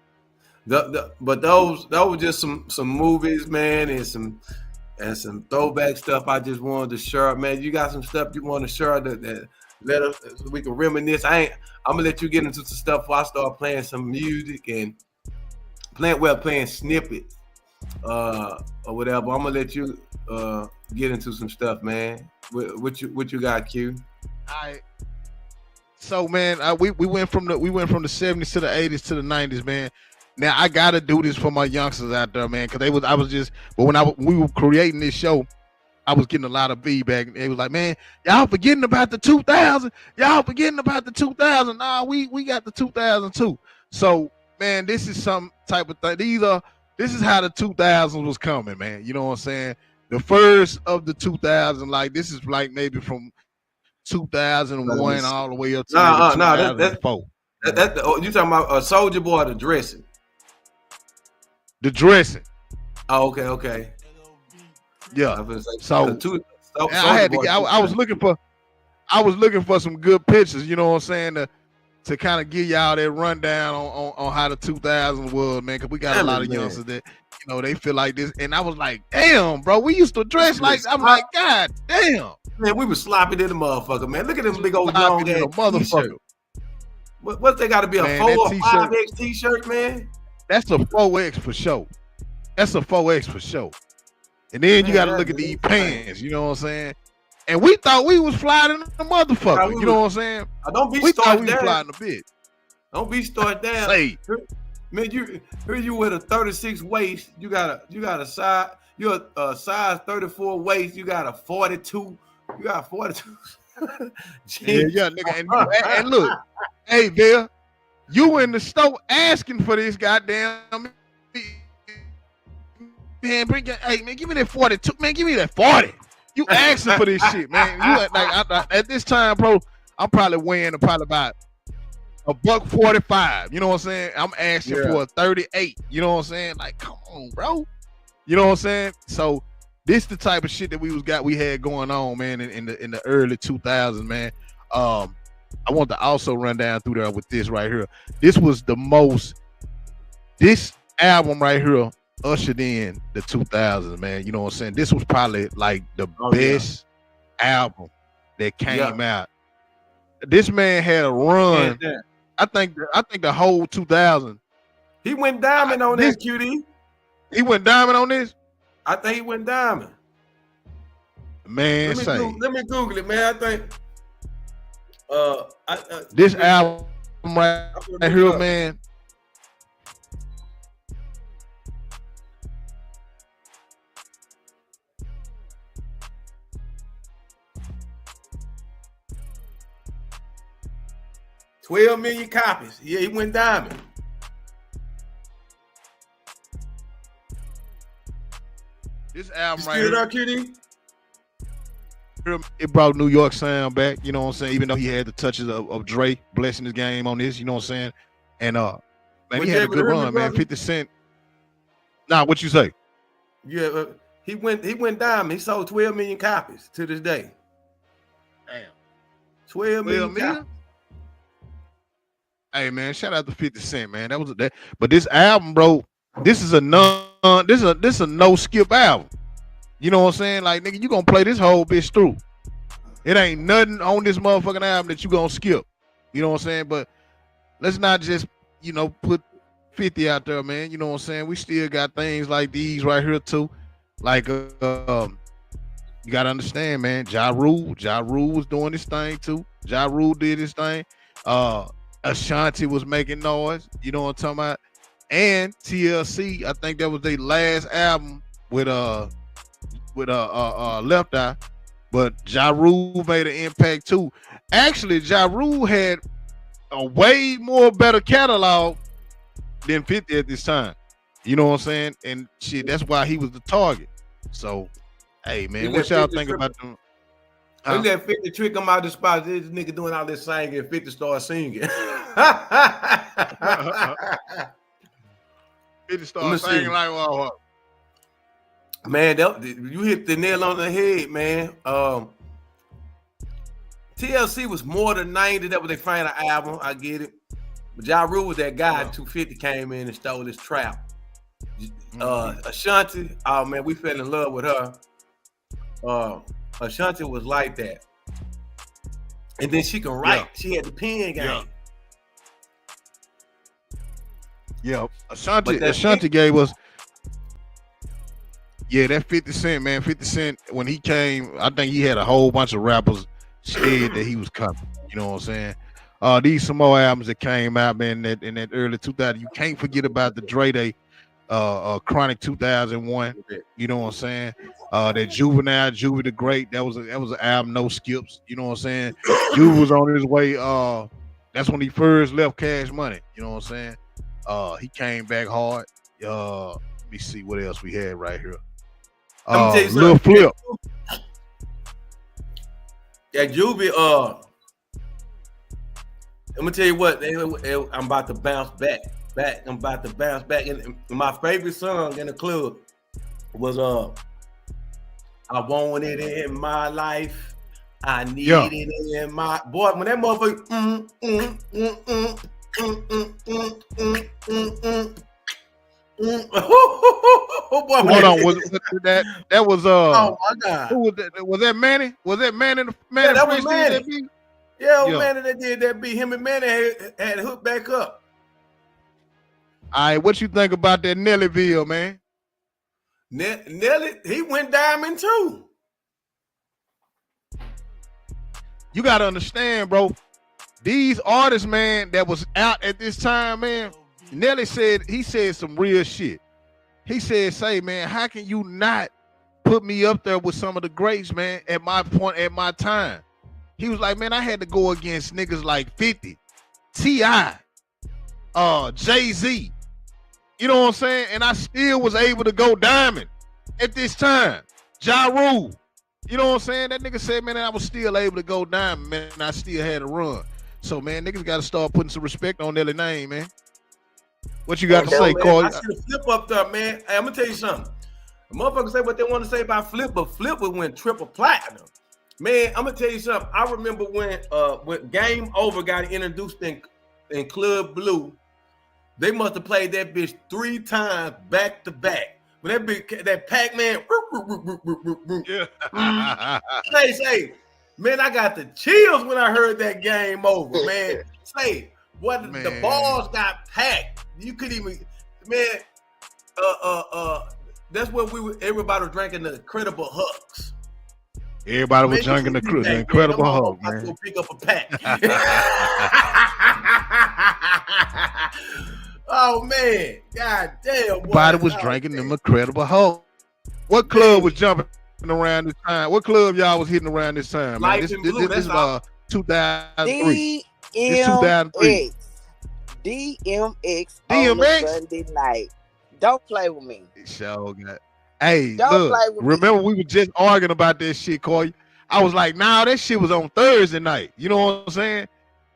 But those were just some movies, man, and some throwback stuff I just wanted to share. Man, you got some stuff you want to share that let us, so we can reminisce. I'm gonna let you get into some stuff before I start playing some music and playing snippets or whatever. I'm gonna let you get into some stuff, man. What you got, Q? So, man, we went from the 70s to the 80s to the 90s, man. Now I gotta do this for my youngsters out there, man, because when we were creating this show, I was getting a lot of feedback. They was like, man, y'all forgetting about the 2000. Y'all forgetting about the 2000. Nah, we got the 2002. So, man, this is some type of thing. This is how the 2000s was coming, man. You know what I'm saying? The first of the 2000s, like, this is like maybe from 2001 all the way up to 2004. You talking about Soldier Boy, the dressing? The dressing. Oh, okay. Yeah. I was looking for some good pictures, you know what I'm saying, to kind of give y'all that rundown on how the 2000s was, man, because we got a lot of youngsters that, you know, they feel like this. And I was like, damn, bro, we used to dress like, I'm like, God damn. Man, we was sloppy to the motherfucker, man. Look at them big old long ass motherfucker. What they got to be, a 4 or 5X t-shirt, man? That's a 4X for sure. And then you got to look at these pants, you know what I'm saying? And we thought we was flying the motherfucker, you know what I'm saying? Don't be starting down. Flying a bit. Don't be starting down. Say, man, you with a 36 waist, you got a size, you're a size 34 waist, you got a 42, you got 42. yeah, nigga. And look, hey, Bill, you in the store asking for this goddamn man, hey man, give me that 42, man, give me that 40. You asking for this shit, man. You at this time, bro, I'm probably weighing about $145. You know what I'm saying? I'm asking for a 38. You know what I'm saying? Like, come on, bro. You know what I'm saying? So this the type of shit that we had going on, man, in the early 2000s, man. I want to also run down through there with this right here. This album right here ushered in the 2000s, man. You know what I'm saying? This was probably like the best album that came out. This man had a run. Yeah. I think the whole 2000. He went diamond on this, QD. He went diamond on this? I think he went diamond. Man, let me Google it, man. I think this album right here, man. $12 million copies. Yeah, he went diamond. This album right here, it brought New York sound back. You know what I'm saying? Even though he had the touches of Dre blessing his game on this. You know what I'm saying? And man, he had a good run, man. 50 Cent. Nah, what you say? Yeah, he went diamond. He sold 12 million copies to this day. Damn. 12 million copies. Hey man, shout out to 50 Cent, man. That was that. But this album, bro, this is a no skip album. You know what I'm saying? Like, nigga, you gonna play this whole bitch through. It ain't nothing on this motherfucking album that you gonna skip. You know what I'm saying? But let's not just, put 50 out there, man. You know what I'm saying? We still got things like these right here too. Like you gotta understand, man. Ja Rule was doing this thing too. Ja Rule did his thing. Ashanti was making noise, you know what I'm talking about? And TLC, I think that was their last album with Left Eye, but Ja Rule made an impact too. Actually, Ja Rule had a way more better catalog than 50 at this time. You know what I'm saying? And shit, that's why he was the target. So, hey man, what y'all think about them? Look at 50 trick him out the spot. This nigga doing all this singing, 50 start singing. 50 start singing like wow. Man, you hit the nail on the head, man. TLC was more than 90. That was their final album. I get it. But Ja Rule was that guy. 250 came in and stole his trap. Ashanti, oh man, we fell in love with her. Ashanti was like that. And then she can write. Yeah. She had the pen game. Yeah. Ashanti gave us that 50 Cent, man. 50 Cent, when he came, I think he had a whole bunch of rappers scared that he was coming. You know what I'm saying? These some more albums that came out, man, in that early 2000s. You can't forget about the Dre Day, Chronic 2001. You know what I'm saying? That Juvenile, Juvie the Great, that was an album, no skips. You know what I'm saying? Juvie was on his way. That's when he first left Cash Money. You know what I'm saying? He came back hard. Let me see what else we had right here. Lil Flip. That Juvie, I'm gonna tell you what, I'm about to bounce back. I'm about to bounce back. And my favorite song in the club was I want it in my life. I need it in my boy. When that motherfucker Hold on, was that was oh my God. Who was that? Was that Manny? Was that Manny? Yeah, that was Manny. Manny that did that beat. Him and Manny had hooked back up. All right, what you think about that Nellyville, man? Nelly, he went diamond too. You gotta understand, bro. These artists, man, that was out at this time, man. Nelly said some real shit. He said, "Say, man, how can you not put me up there with some of the greats, man? At my point, at my time." He was like, "Man, I had to go against niggas like 50, T.I., Jay-Z. You know what I'm saying? And I still was able to go diamond." at this time. Ja Rule. You know what I'm saying? That nigga said, man, I was still able to go down, man. I still had to run. So, man, niggas got to start putting some respect on their name, man. What you got to say, Corey? I see the Flip up there, man. Hey, I'm going to tell you something. The motherfuckers say what they want to say about Flip, but Flip went triple platinum. Man, I'm going to tell you something. I remember when Game Over got introduced in Club Blue, they must have played that bitch 3 times back to back. When that Pac-Man, say, man, I got the chills when I heard that Game Over, man. Say, what man. The balls got packed. You couldn't even, man. That's what everybody was drinking the Incredible Hugs. Everybody was drinking the Incredible Hug, man. I'm gonna pick up a pack. Oh man, god damn! Everybody was drinking them Incredible Hug. What club was jumping around this time? What club y'all was hitting around this time? Man? This is 2003. DMX. DMX on a Sunday night. Don't play with me. Sure got. Hey, look, remember we were just arguing about that shit, Corey. I was like, nah, that shit was on Thursday night. You know what I'm saying?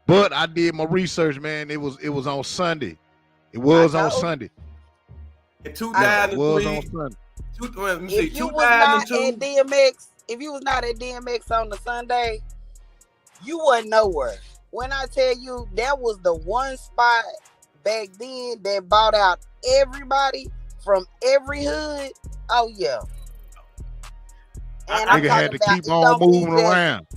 But I did my research, man. It was on Sunday. It was on Sunday. In 2003. It was on Sunday. If you was not at DMX, if you was not at DMX on the Sunday, you wasn't nowhere. When I tell you that was the one spot back then that bought out everybody from every hood. Oh yeah. And I had to keep on moving around.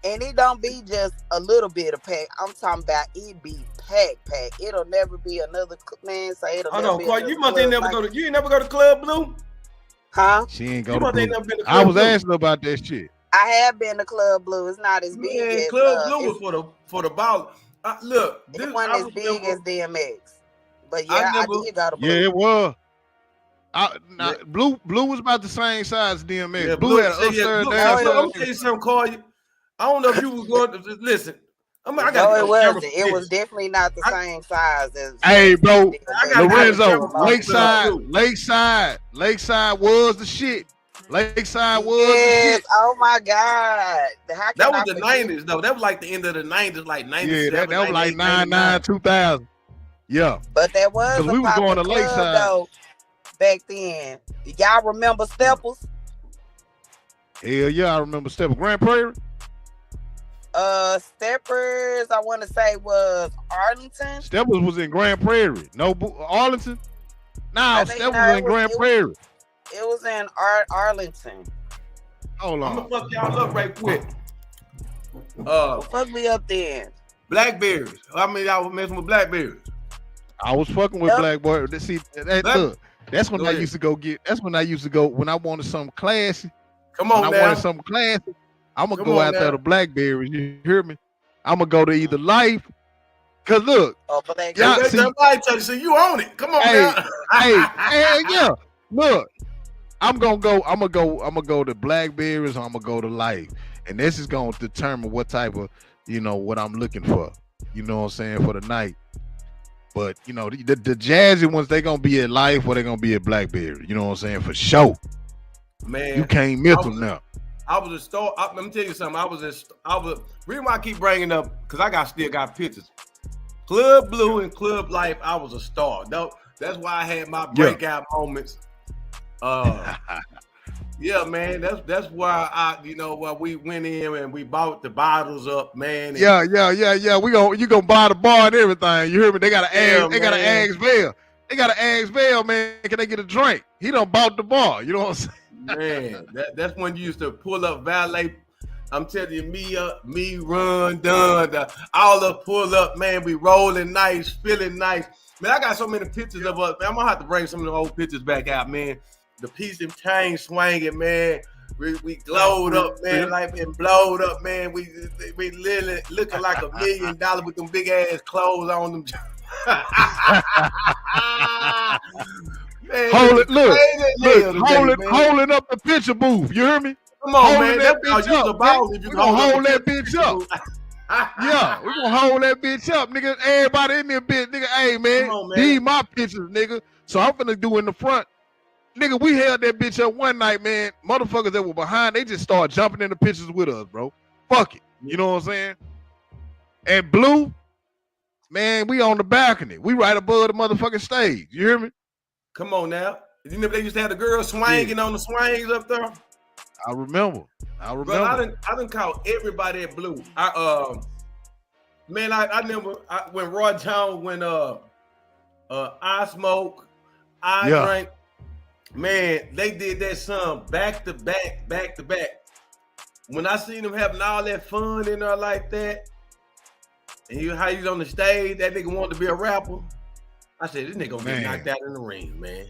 And it don't be just a little bit of pack. I'm talking about it be pack. It'll never be another man. Say it'll never be another. You must ain't never go to. You ain't never go to Club Blue, huh? She ain't go to Blue. I was asking about that shit. I have been to Club Blue. It's not as big as Club Blue was for the ball. Look, this one as big as DMX. But yeah, I did go to Blue. Yeah, it was. Blue was about the same size as DMX. Yeah, Blue had upstairs down. I'm gonna tell you something, Corey. I don't know if you was going to listen. It wasn't. It was definitely not the same size as. Hey, bro, Lorenzo, Lakeside was the shit. Lakeside was the shit. Oh my God. That was the 90s, though. That was like the end of the 90s, like 97. Yeah, that was like 99, 2000. Yeah. But that was we was going to Lakeside though, back then. Y'all remember Steppers? Hell yeah, I remember Steppers. Grand Prairie? Steppers, I want to say was Arlington. Steppers was in Grand Prairie. No, Arlington? No, Steppers was in Grand Prairie. It was in Arlington. Hold on. I'm gonna fuck y'all up right quick. Fuck me up then. Blackberries. I mean, I was messing with Blackberries. I was fucking with Blackberries. See, look, that's when I used to go get. That's when I used to go when I wanted something classy. Come on, I wanted something classy. I'm gonna go out there to Blackberries. You hear me? I'm gonna go to either Life. Cause look, so you own it. Come on, now. Yeah. Look, I'm gonna go to Blackberries. Or I'm gonna go to Life, and this is gonna determine what type of, what I'm looking for. You know what I'm saying, for the night. But the jazzy ones, they gonna be at Life or they gonna be at Blackberry. You know what I'm saying, for sure. Man, you can't miss them now. I was a store. Let me tell you something. I was reason why I keep bringing up, because I still got pictures. Club Blue and Club Life, I was a star. No, that's why I had my breakout moments. Yeah, man. That's why where we went in and we bought the bottles up, man. Yeah. You gonna buy the bar and everything. You hear me? They gotta ask. They gotta ask Vail. They gotta ask Vail, man. Can they get a drink? He done bought the bar. You know what I'm saying? Man, that's when you used to pull up valet. I'm telling you, me run done, all up pull up, man. We rolling nice, feeling nice. Man, I got so many pictures of us. Man, I'm gonna have to bring some of the old pictures back out, man. The piece and chain swinging, man. We glowed up, man, like been blowed up, man. We literally looking like $1 million with them big ass clothes on them. Man, holding up the picture booth. You hear me? Come on, man. That's how you the ball. We gonna hold that bitch up. Yeah, we gonna hold that bitch up, nigga. Everybody in there, bitch, nigga. Hey, man, these my pictures, nigga. So I'm finna do in the front. nigga, we held that bitch up one night, man. Motherfuckers that were behind, they just started jumping in the pictures with us, bro. Fuck it. You know what I'm saying? And Blue, man, we on the balcony. We right above the motherfucking stage. You hear me? Come on now. You remember they used to have the girls swinging on the swings up there? I remember. Bro, I done call everybody at Blue. I remember when Roy Jones, when I Smoke, I Drink, man, they did that song back to back. When I seen them having all that fun in there like that, and how he's on the stage, that nigga wanted to be a rapper. I said, this nigga gonna get knocked out in the ring, man.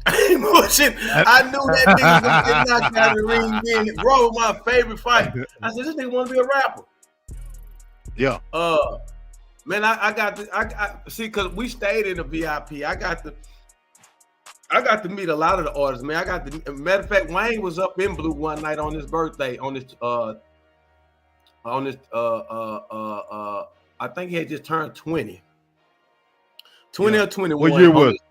I knew that nigga gonna get knocked out in the ring. Then Bro was my favorite fight. I said, this nigga wanna be a rapper. Yeah. Man, I see, cause we stayed in the VIP. I got to meet a lot of the artists, man. Matter of fact, Wayne was up in Blue one night on his birthday, I think he had just turned 20. 20 or 21. What year was it?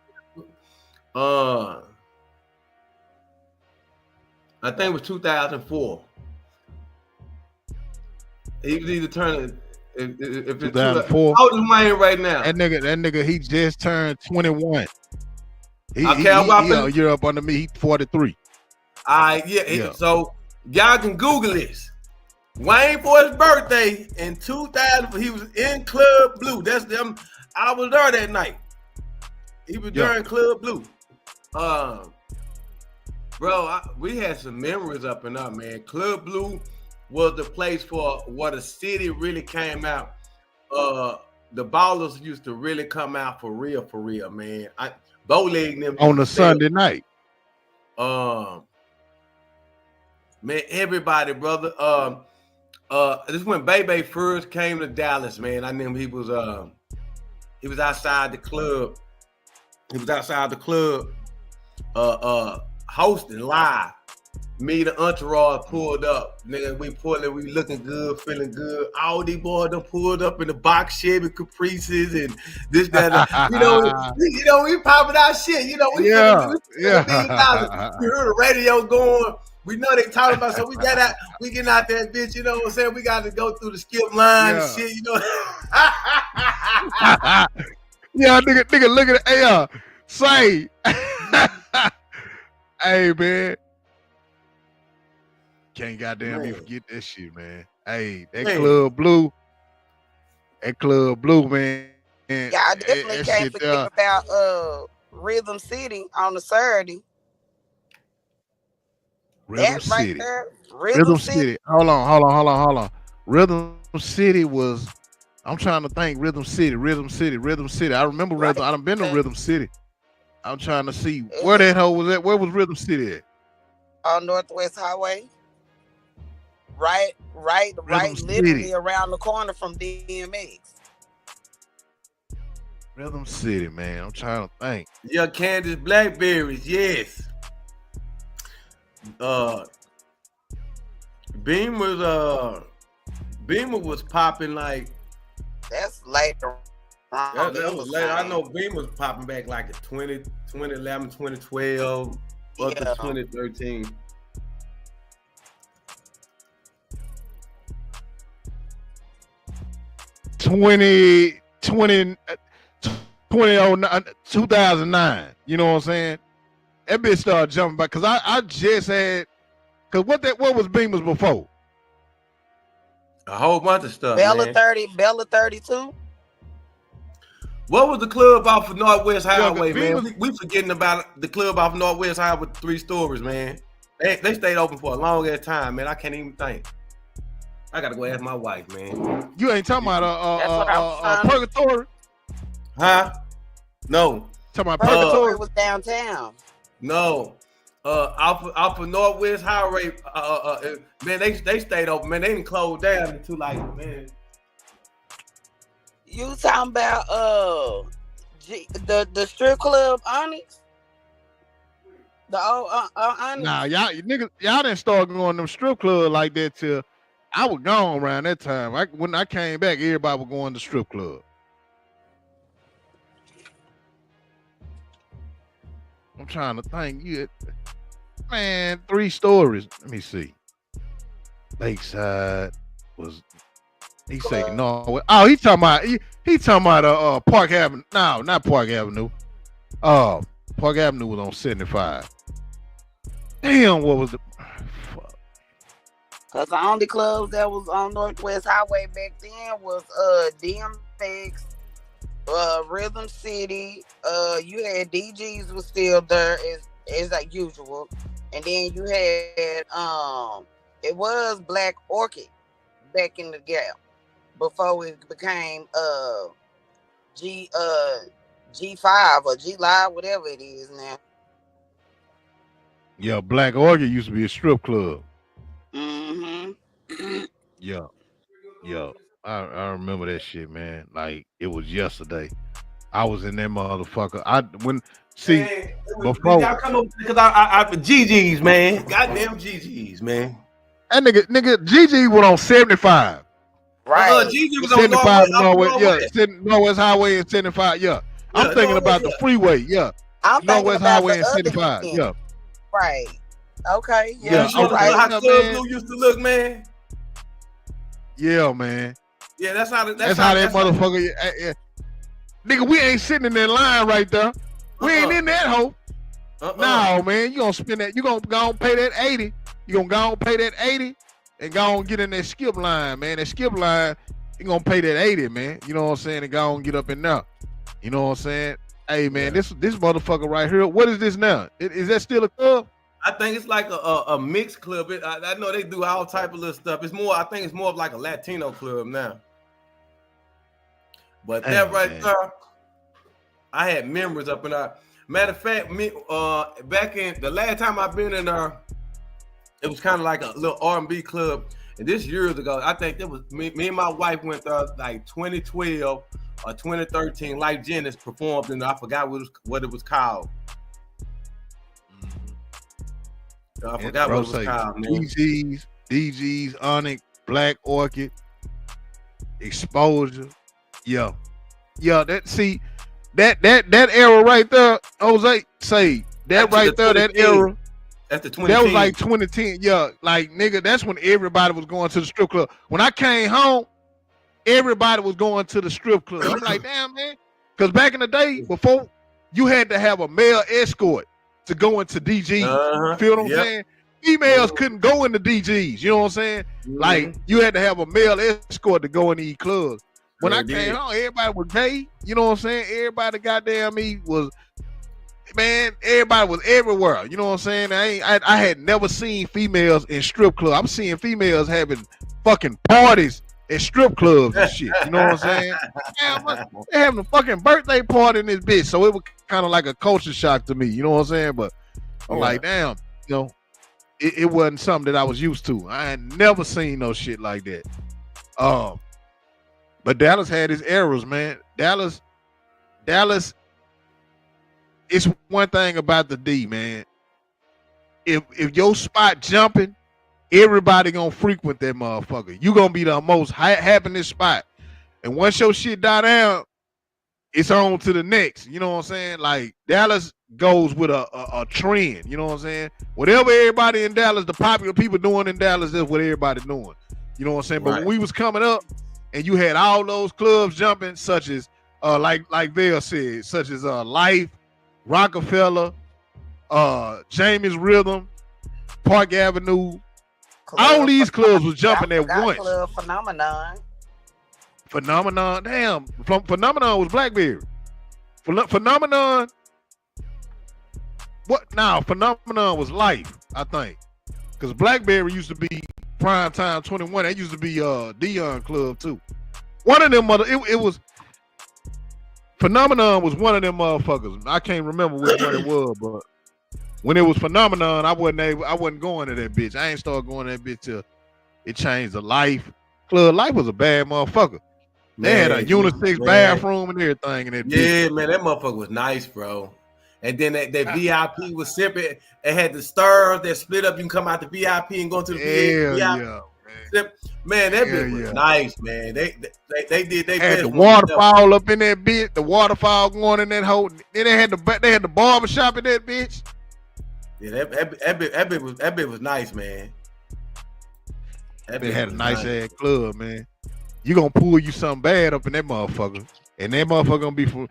I think it was 2004. He was either turning if it's 2004. How old is Wayne right now? That nigga, he just turned 21. He a year up under me. He 43. So y'all can Google this. Wayne for his birthday in 2000, he was in Club Blue. That's them. I was there that night. He was during Club Blue. Bro, we had some memories up and up, man. Club Blue was the place for where the city really came out. The ballers used to really come out for real, man. Bowlegging them on a Sunday night. Man, everybody, brother. This is when Bebe first came to Dallas, man. I knew he was outside the club. He was outside the club hosting live. Me, the entourage pulled up. Nigga, we looking good, feeling good. All these boys done pulled up in the box Chevy Caprices and this, that. You know, we popping our shit. You know, we heard the radio going. We know they talking about, so we getting out there, bitch. You know what I'm saying? We got to go through the skip line and shit, you know. Nigga, look at the AR. Say, hey, man. Can't goddamn me forget that shit, man. Hey, that Club Blue, man. Yeah, I definitely can't forget about Rhythm City on the Saturday. Rhythm City. Rhythm City. Hold on. Rhythm City was, I'm trying to think. Rhythm City. I remember Rhythm. I done been to Rhythm City. I'm trying to see where that hoe was at. Where was Rhythm City at? On Northwest Highway. Right, literally around the corner from DMX. Rhythm City, man. I'm trying to think. Yeah, Candace Blackberries, yes. Beamer was popping like. That's later. That was later. I know Beamer was popping back like in 2011, 2012, up to 2013. Twenty 2009. You know what I'm saying? That bitch started jumping back because I just had, because what was Beamer's before? A whole bunch of stuff. Bella 32. What was the club off of Northwest Highway, man? We forgetting about the club off Northwest Highway with 3 stories, man. They stayed open for a long ass time, man. I can't even think. I gotta go ask my wife, man. You ain't talking about Purgatory? Huh? No. Talking about Purgatory was downtown. No. Off of Northwest Highway, man, they stayed open, man. They didn't close down until like, man. You talking about the strip club Onyx? The old Onyx? Nah, y'all didn't start going to them strip clubs like that till I was gone around that time. When I came back, everybody was going to strip club. I'm trying to think. Man, 3 stories. Let me see. Lakeside was. He say no. Oh, he talking about he talking about Park Avenue. No, not Park Avenue. Park Avenue was on 75. Damn, what was the fuck? Cause the only clubs that was on Northwest Highway back then was DMX, Rhythm City. You had DGs was still there as like usual, and then you had it was Black Orchid back in the Gap before it became G5 or G Live, whatever it is now. Yeah, Black Orchid used to be a strip club. Mm-hmm. Yeah. I remember that shit, man. Like it was yesterday. I was in that motherfucker. Before y'all come up because I GG's, man. Goddamn GG's, man. That nigga GG went on 75. Right. GG was 75 on Northwest. Yeah, Northwest Highway and 75. Yeah. I'm thinking about the freeway. Yeah. I'm Northwest thinking about Highway the and other 75. end. Yeah. Right. Okay. Yeah. You know how Club Blue used to look, man? Yeah, man. Yeah, that's how that motherfucker. Nigga, we ain't sitting in that line right there. We ain't in that hoe. No, man. You gonna spend that. You gonna go and pay that 80. You gonna go and pay that 80 and go and get in that skip line, man. That skip line, you gonna pay that 80, man. You know what I'm saying? And go and get up in there. You know what I'm saying? Hey, man, this motherfucker right here. What is this now? Is that still a club? I think it's like a mixed club. I know they do all type of little stuff. I think it's more of like a Latino club now. But that right there, I had memories up in there. Matter of fact, back in the last time I've been in there, it was kind of like a little R&B club. And this years ago, I think it was me and my wife went there like 2012 or 2013. Like Janice performed in there. I forgot what it was called. I forgot what it was called, man. DGs, Onyx, Black Orchid, Exposure. Yeah, that era right there, Jose, say that right there, that era. That's the 2010. That was like 2010. Yeah, like nigga, that's when everybody was going to the strip club. When I came home, everybody was going to the strip club. I'm like, damn, man. Because back in the day, before you had to have a male escort to go into DGs. Feel what I'm saying? Females couldn't go into DGs. You know what I'm saying? Like you had to have a male escort to go in these clubs. When I came home, everybody was gay. You know what I'm saying? Everybody goddamn me was, man, everybody was everywhere. You know what I'm saying? I had never seen females in strip clubs. I'm seeing females having fucking parties at strip clubs and shit. You know what I'm saying? They're having a fucking birthday party in this bitch. So it was kind of like a culture shock to me. You know what I'm saying? But I'm like, damn, you know, it wasn't something that I was used to. I had never seen no shit like that. But Dallas had its errors, man. Dallas, it's one thing about the D, man. If your spot jumping, everybody gonna frequent that motherfucker. You gonna be the most happiest spot. And once your shit die down, it's on to the next. You know what I'm saying? Like Dallas goes with a trend. You know what I'm saying? Whatever everybody in Dallas, the popular people doing in Dallas, that's what everybody doing. You know what I'm saying? But when we was coming up and you had all those clubs jumping, such as like Vail said, such as Life, Rockefeller, Jamie's Rhythm, Park Avenue. All these clubs was jumping at once. Club Phenomenon, damn. Phenomenon was Blackberry. Phenomenon. What? Now Phenomenon was Life, I think, because Blackberry used to be Prime Time 21. That used to be Dion Club too. One of them it was Phenomenon was one of them motherfuckers. I can't remember which one it was, but when it was Phenomenon, I wasn't going to that bitch. I ain't started going to that bitch till it changed to Life. Club Life was a bad motherfucker. They had a unisex bathroom and everything in that bitch. Yeah, man, that motherfucker was nice, bro. And then that VIP was separate. It had the stars that split up. You can come out the VIP and go to the VIP. Yeah, man. Man, that bitch was nice, man. They did they had best the on waterfall up in that bitch. The waterfall going in that hole. Then they had the barber shop in that bitch. Yeah, that bitch was nice, man. That bitch had a nice ass club, man. You gonna pull you something bad up in that motherfucker, and that motherfucker gonna be from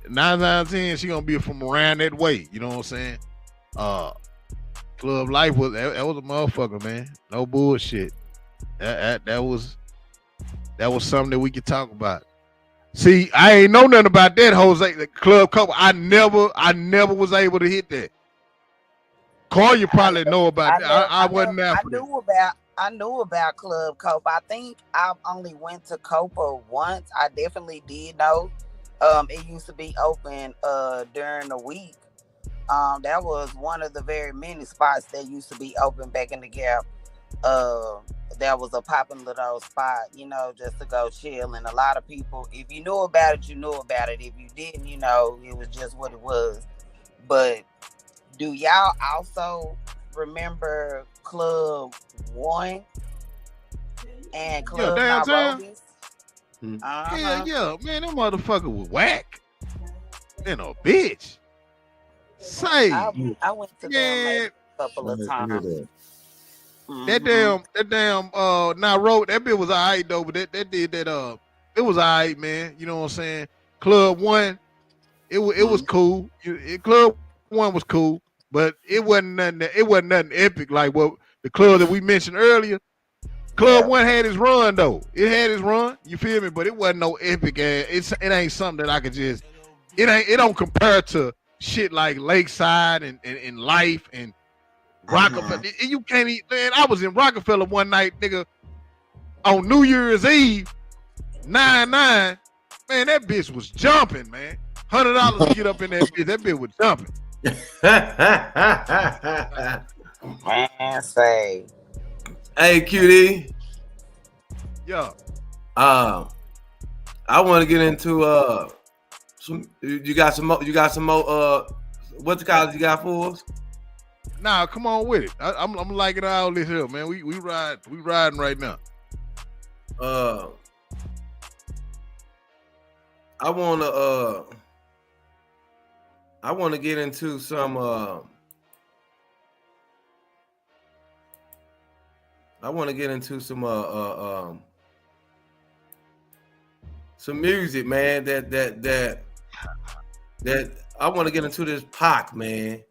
9 out of 10. She gonna be from around that way. You know what I'm saying? Club life was that was a motherfucker, man. No bullshit. That was something that we could talk about. See, I ain't know nothing about that Jose the club couple. I never was able to hit that. Carl, you probably know about that. I wasn't there. I knew about Club Copa. I think I only went to Copa once. I definitely did know. It used to be open during the week. That was one of the very many spots that used to be open back in the Gap. That was a popping little spot, you know, just to go chill. And a lot of people, if you knew about it, you knew about it. If you didn't, you know, it was just what it was. But do y'all also remember Club 1 and Club Nairobi's? Yeah, man, that motherfucker was whack. And a bitch. Say, I went to them a couple of times. That damn Nairobi, that bitch was alright though, but that did that it was alright, man. You know what I'm saying? Club 1, it was cool. Club 1 was cool, but it wasn't nothing epic like what the club that we mentioned earlier. Club 1 had his run though. It had his run, you feel me? But it wasn't no epic ass. It ain't something that I could just it don't compare to shit like Lakeside and Life and Rockefeller. You can't eat, man. I was in Rockefeller one night, nigga, on New Year's Eve, 9/9. Man, that bitch was jumping, man. $100 to get up in that bitch. That bitch was jumping. Man, say. Hey, QD. Yeah. I want to get into some. You got some more. What the college you got for us? Nah, come on with it. I'm liking all this here, man. We riding right now. I wanna get into some some music, man. That I want to get into this Pac, man.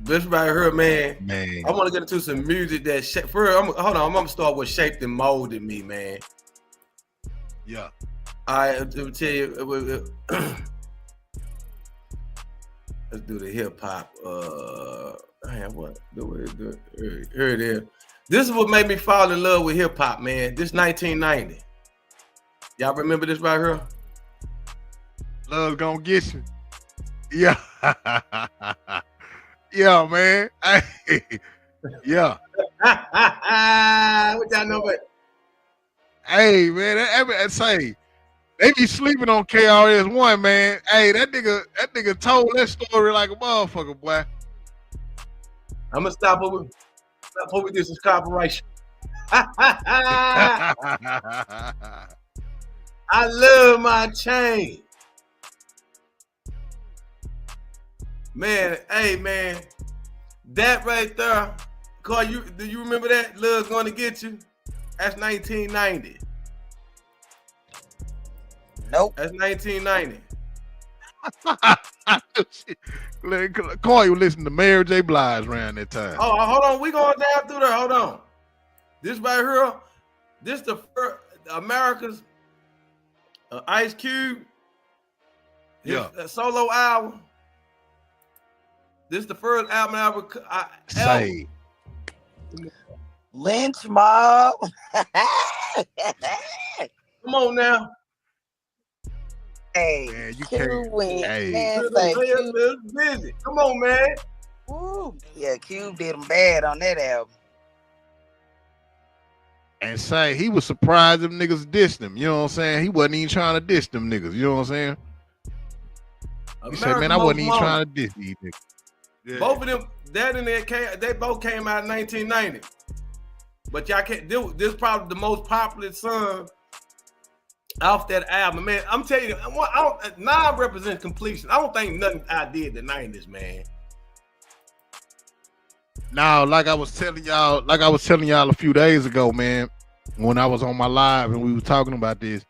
This right here, man. I want to get into some music that hold on. I'm gonna start with shaped and molded me, man. Yeah. I'll tell you. Let's do the hip hop. What? Here it is. This is what made me fall in love with hip hop, man. This 1990. Y'all remember this right here? Love's gonna get you. Yeah. Yeah, man. Yeah. What y'all know about? Hey, man, say they be sleeping on KRS-One, man. Hey, that nigga told that story like a motherfucker, boy. I'm gonna stop over this is cooperation. I love my chain. Man, hey man, that right there, Carl, do you remember that? Love's gonna get you. That's 1990. Nope. That's 1990. Carl, you listen to Mary J. Blige around that time. Oh, hold on, we going down through there. Hold on. This right here, this the first America's Ice Cube. Yeah. Solo album. This is the first album I ever. Say. Lynch Mob. Come on now. Hey, man, you Q went. Hey. Man, say Q. Busy. Come on, man. Woo. Yeah, Q did him bad on that album. And say he was surprised them niggas dissed him. You know what I'm saying? He wasn't even trying to diss them niggas. You know what I'm saying? He said, man, I wasn't even trying to diss these niggas. Yeah. Both of them, that and they both came out in 1990. But y'all can't do this. Probably the most popular song off that album, man. I'm telling you, now represents completion. I don't think nothing I did the 90s, man. Now, like I was telling y'all a few days ago, man, when I was on my live and we were talking about this,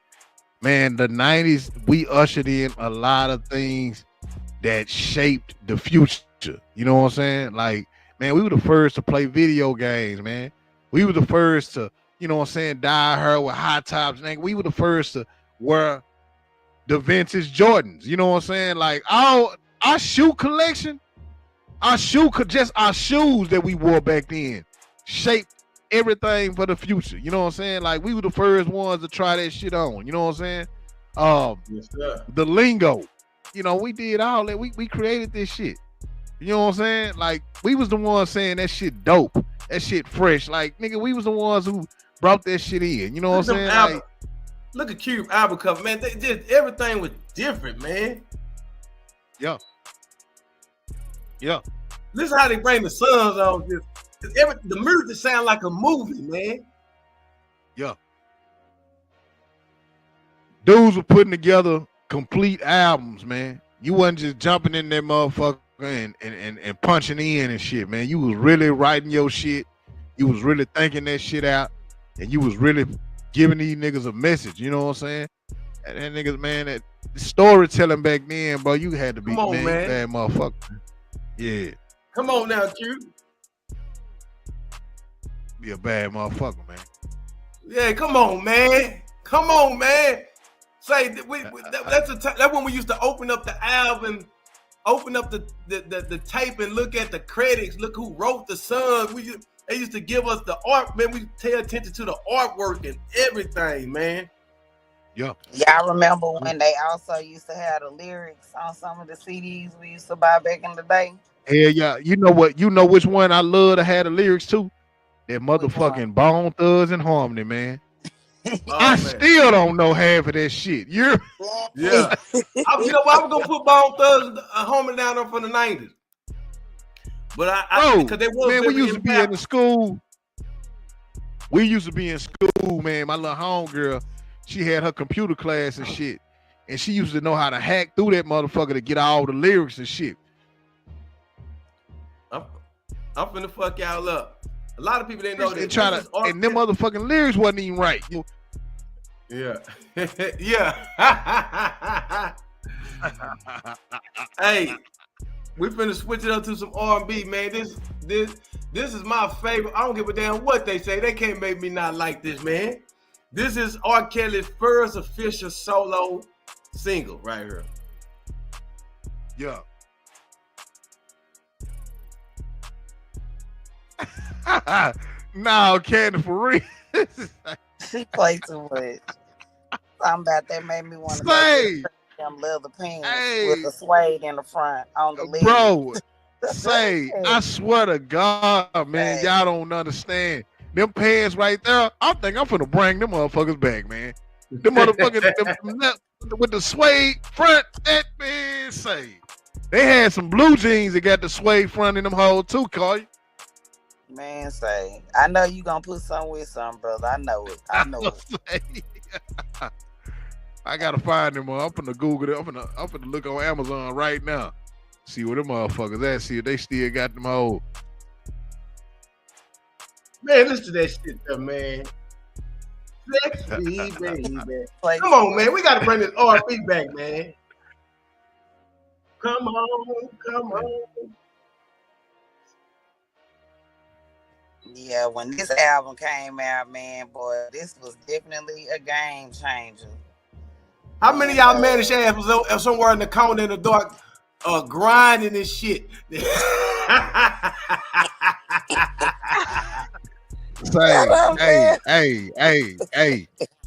man, the 90s, we ushered in a lot of things that shaped the future. You know what I'm saying? Like, man, we were the first to play video games, man. We were the first to, you know what I'm saying, dye her with high tops. Man, we were the first to wear the vintage Jordans. You know what I'm saying? Like, our shoe collection, our shoes that we wore back then shaped everything for the future. You know what I'm saying? Like, we were the first ones to try that shit on. You know what I'm saying? Yes, sir. The lingo. You know, we did all that. We created this shit. You know what I'm saying? Like, we was the ones saying that shit dope. That shit fresh. Like, nigga, we was the ones who brought that shit in. You know what I'm saying? Like, look at Cube album cover, man. They did everything was different, man. Yeah. Yeah. Listen how they bring the sons on this. The music sound like a movie, man. Yeah. Dudes were putting together complete albums, man. You wasn't just jumping in that motherfucker and punching in and shit, man. You was really writing your shit. You was really thinking that shit out. And you was really giving these niggas a message. You know what I'm saying? And that niggas, man, that storytelling back then, bro, you had to be man. Bad motherfucker. Yeah. Come on now, Q. Be a bad motherfucker, man. Yeah, come on, man. Come on, man. Say that's when we used to open up the album, open up the tape and look at the credits, look who wrote the song. They used to give us the art, man. We pay attention to the artwork and everything, man. Yeah. Y'all remember when they also used to have the lyrics on some of the CDs we used to buy back in the day? Hell yeah. You know what? You know which one I love to have the lyrics to? That motherfucking Bone Thugs and Harmony, man. I still don't know half of that shit. Yeah. You know what? I was gonna put Bone Thugs Harmony down there for the 90s. But because they was, man, we used to be in the school. We used to be in school, man. My little homegirl, she had her computer class and shit. And she used to know how to hack through that motherfucker to get all the lyrics and shit. I'm finna fuck y'all up. A lot of people didn't know that. And them motherfucking lyrics wasn't even right. Yeah. Yeah. Hey, we finna switch it up to some R&B, man. This is my favorite. I don't give a damn what they say. They can't make me not like this, man. This is R. Kelly's first official solo single right here. Yeah. No, Candy, for real. She played too much. Something about that made me want to say them leather pants with the suede in the front on the leg. Bro, say, I swear to God, man, y'all don't understand. Them pants right there, I think I'm finna bring them motherfuckers back, man. Them motherfuckers with the suede front, that man say. They had some blue jeans that got the suede front in them hoes too, Carl. Man, say, I know you gonna put some with some, brother. I know it. I know it. I gotta find them. I'm finna Google it. I'm finna look on Amazon right now. See where them motherfuckers at. See if they still got them hoes. Man, listen to that shit there, man. Sexy, baby. Come on, man. We gotta bring this R&B back, man. Come on. Yeah, when this album came out, man, boy, this was definitely a game changer. How many of y'all managed to have somewhere in the corner in the dark grinding this shit? Hey.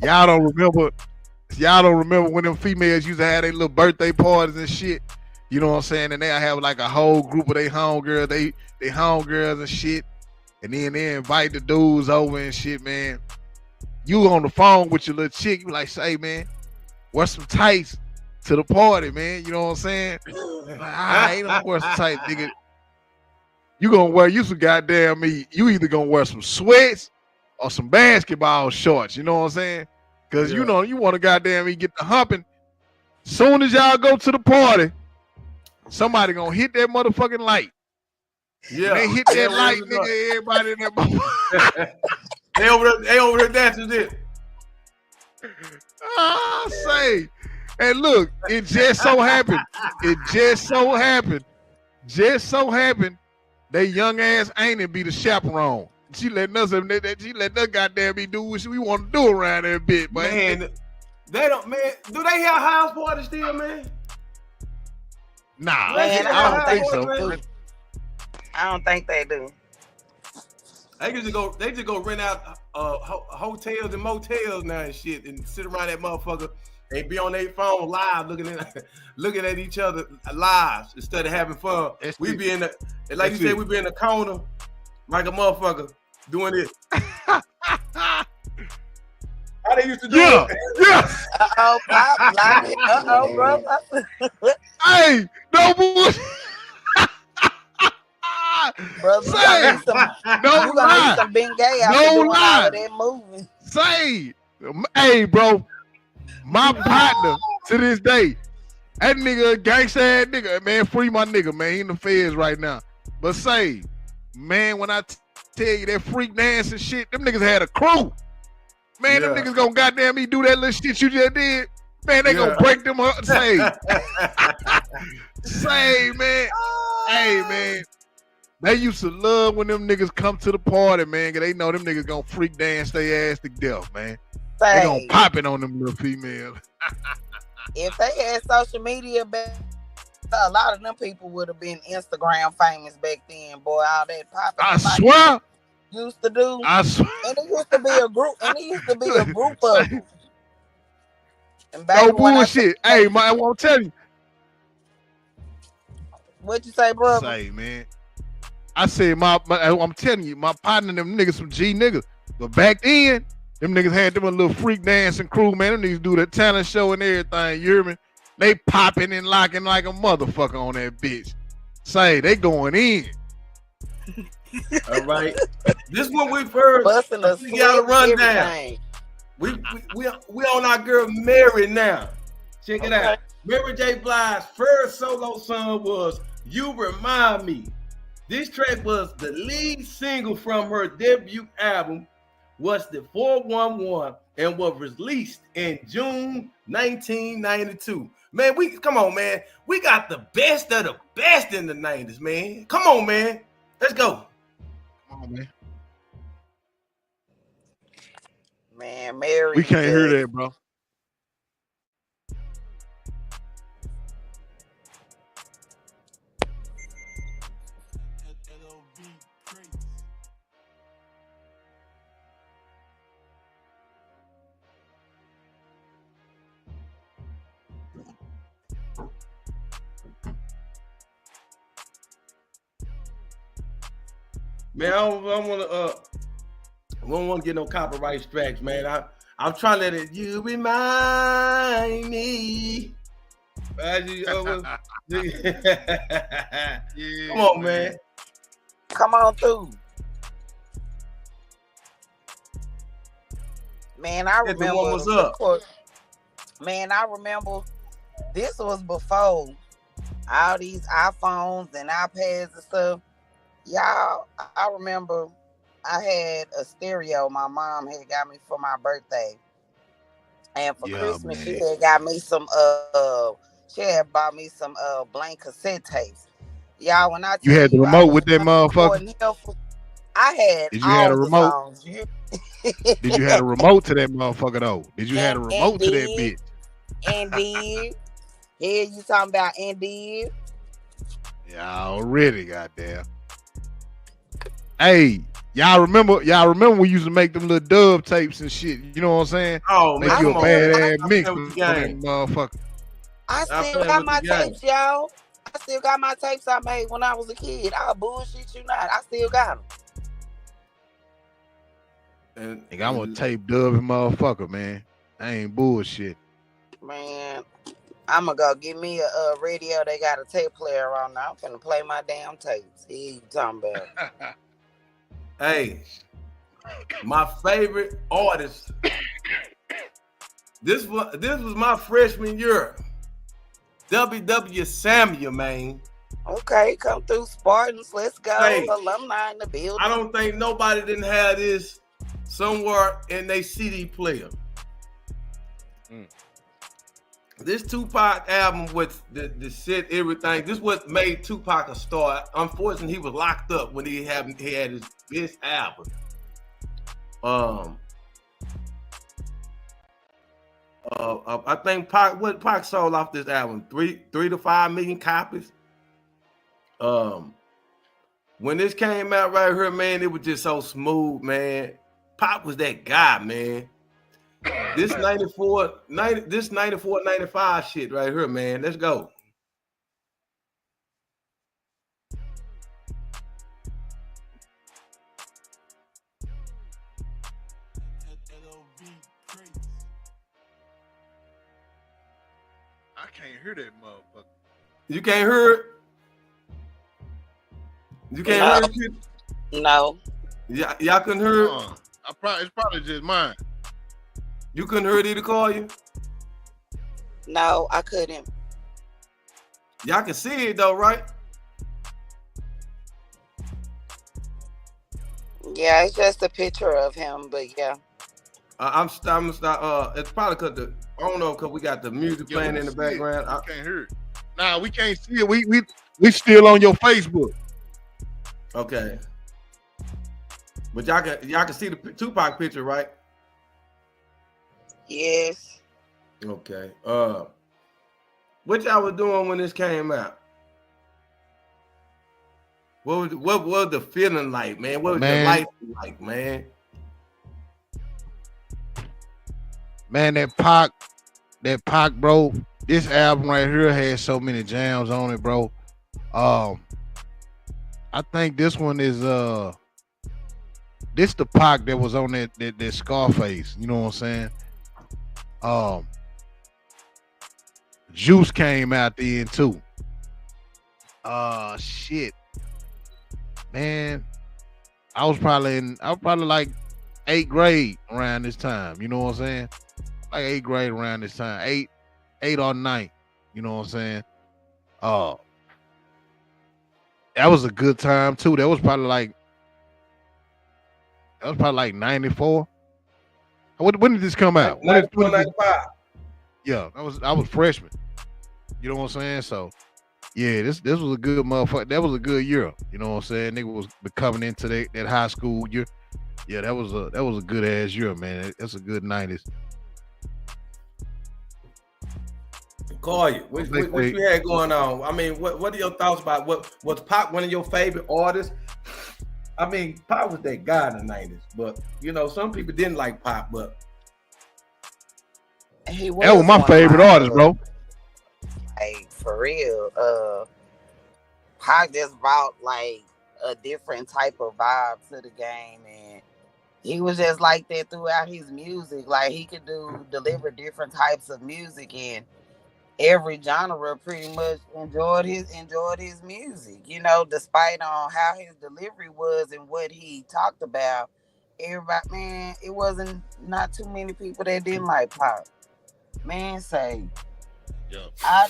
Y'all don't remember when them females used to have their little birthday parties and shit? You know what I'm saying? And they'll have like a whole group of their homegirls, they homegirls and shit. And then they invite the dudes over and shit, man. You on the phone with your little chick, you like, say, man, wear some tights to the party, man. You know what I'm saying? Like, I ain't gonna wear some tights, nigga. You gonna wear you some goddamn me. You either gonna wear some sweats some basketball shorts. You know what I'm saying? Because you know you want to goddamn get the humping. Soon as y'all go to the party, somebody gonna hit that motherfucking light. Yeah, when they hit that light, nigga. Everybody in that. They over there dancing it. Say, and look, it just so happened. Just so happened. They young ass ain't it be the chaperone. She letting us goddamn be do what we want to do around that bit, man. They don't, man. Do they have house parties still, man? Nah, Man, I don't think so. I don't think they do. They just go rent out hotels and motels now and shit, and sit around that motherfucker. They be on their phone live, looking at each other live instead of having fun. We be in the, like you said, we be in the corner like a motherfucker doing this. How they used to do it? Yeah. Uh-oh, pop, line it. Uh-oh, brother. Hey, no bullshit. Brother, say, you gonna need some Bengay after doing all of that moving. Say, hey, bro, my partner to this day, that nigga, gangsta ass nigga, man, free my nigga, man. He in the feds right now. But say, man, when I tell you that freak dance and shit, them niggas had a crew. Man, them niggas gonna goddamn me do that little shit you just did. Man, they gonna break them up. Say, man. Hey, man. They used to love when them niggas come to the party, man, because they know them niggas gonna freak dance their ass to death, man. They gonna pop it on them little females. If they had social media back, a lot of them people would have been Instagram famous back then, boy. All that popping. I swear. Used to do. I swear. And it used to be a group. Of them. And no bullshit. Hey, man, I won't tell you. What you say, brother? Say, man. I said, I'm telling you, my partner, them niggas, some G niggas. But back then, them niggas had them a little freak dancing crew, man. Them niggas do the talent show and everything, you hear me? They popping and locking like a motherfucker on that bitch. Say, they going in. All right. This one we've heard. We got a rundown. We on our girl Mary now. Check it out. Mary J. Blige's first solo song was You Remind Me. This track was the lead single from her debut album, was the 411, and was released in June 1992. Man, come on, man. We got the best of the best in the 90s, man. Come on, man. Let's go. Come on, man. Man, Mary. We can't hear that, bro. Man, I don't want to get no copyright strikes, man. I'm trying to let it. You remind me. Come on, man. Come on through. Man, I remember. What was up? Man, I remember this was before all these iPhones and iPads and stuff. Y'all, I remember I had a stereo my mom had got me for my birthday. And for Christmas, man, she had got me some she had bought me some blank cassette tapes. Y'all, when I you had the remote with that motherfucker? I had. Did you have a remote? Did you have a remote to that motherfucker though? Did you have a remote to that bitch? Indeed. Yeah, you talking about Indeed? Yeah, already, goddamn. Hey, y'all remember we used to make them little dub tapes and shit. You know what I'm saying? Oh, make you a badass mix with that motherfucker. I still got my tapes, y'all. I still got my tapes I made when I was a kid. I'll bullshit you not. I still got them. And I'm gonna tape dubbing motherfucker, man. I ain't bullshit. Man, I'm gonna go get me a radio. They got a tape player on now. I'm finna play my damn tapes. Here you talking about? Hey, My favorite artist. This was my freshman year. W.W. Samuel, man. Okay, come through, Spartans. Let's go. Hey, alumni in the building. I don't think nobody didn't have this somewhere in their CD player. This Tupac album with the shit, everything. This what made Tupac a star. Unfortunately, he was locked up when he had his best album. I think Pac sold off this album 3 to 5 million copies. When this came out right here, man, it was just so smooth, man. Pac was that guy, man. This 94, 95 shit right here, man. Let's go. I can't hear that motherfucker. You can't hear it? You can't hear it? No. Y'all couldn't hear it? It's probably just mine. You couldn't hear it either, call you? No, I couldn't. Y'all can see it though, right? Yeah, it's just a picture of him, but yeah. It's probably because I don't know, because we got the music playing in the background. I can't hear it. Nah, we can't see it. We still on your Facebook. Okay. But y'all can see the Tupac picture, right? Yes. Okay. What y'all was doing when this came out? What was the feeling like, man? What was the life like, man? Man, that Pac, bro. This album right here has so many jams on it, bro. I think this one is this the Pac that was on that Scarface. You know what I'm saying? Juice came out then too. Shit, man. I was probably like 8th grade around this time. You know what I'm saying? Like 8th grade around this time. 8 or 9. You know what I'm saying? That was a good time too. That was probably like 94. When did this come out? 95. Yeah, I was freshman. You know what I'm saying? So yeah, this was a good motherfucker. That was a good year. You know what I'm saying? Nigga was coming into that high school year. Yeah, that was a good ass year, man. That's a good 90s. Call you. What you had going on? I mean, what are your thoughts about was Pac one of your favorite artists? I mean, Pac was that guy in the 90s, but you know, some people didn't like Pac, but that was my favorite artist, bro. Like for real. Pac just brought like a different type of vibe to the game, and he was just like that throughout his music. Like he could deliver different types of music, and every genre pretty much enjoyed his music. You know, despite on how his delivery was and what he talked about, everybody, man, it wasn't not too many people that didn't like Pac. Man, say. Yeah. I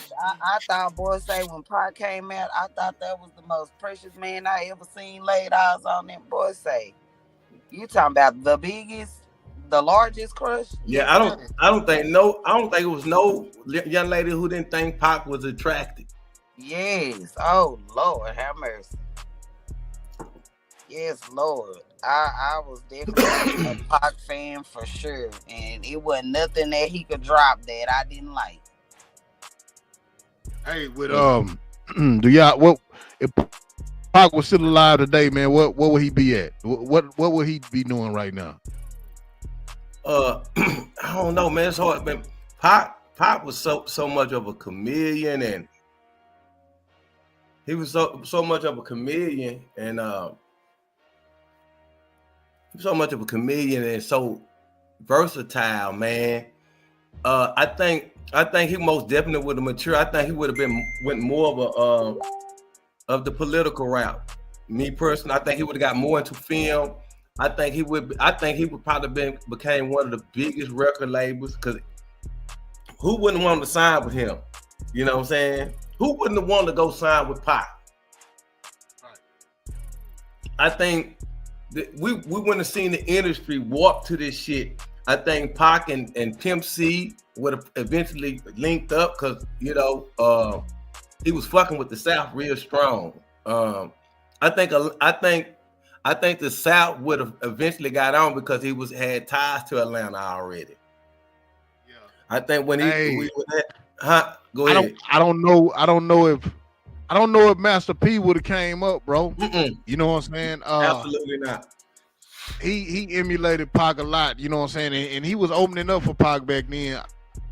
thought, boy, say when Pac came out, I thought that was the most precious man I ever seen laid eyes on. Them, boy, say, you talking about the biggest, the largest crush? Yeah, I don't think it was no young lady who didn't think Pac was attractive. Yes. Oh Lord, have mercy. Yes, Lord. I was definitely a Pac fan for sure, and it wasn't nothing that he could drop that I didn't like. Hey, with do y'all what if Pac was still alive today, man? What would he be at? What would he be doing right now? I don't know, man. It's hard, man. Pac was so much of a chameleon, and he was so much of a chameleon, and so much of a chameleon and so versatile, man. I think he most definitely would have matured. I think he would have went more of the political route. Me personally, I think he would have got more into film. I think he would probably became one of the biggest record labels because who wouldn't want to sign with him? You know what I'm saying? Who wouldn't have wanted to go sign with Pac? Right. I think that we wouldn't have seen the industry warp to this shit. I think Pac and Pimp C would have eventually linked up because he was fucking with the South real strong. I think the South would have eventually got on because he had ties to Atlanta already. Yeah. I think when go ahead. I don't know if Master P would have came up, bro. Mm-mm. You know what I'm saying? Absolutely not. He emulated Pac a lot, you know what I'm saying? And he was opening up for Pac back then.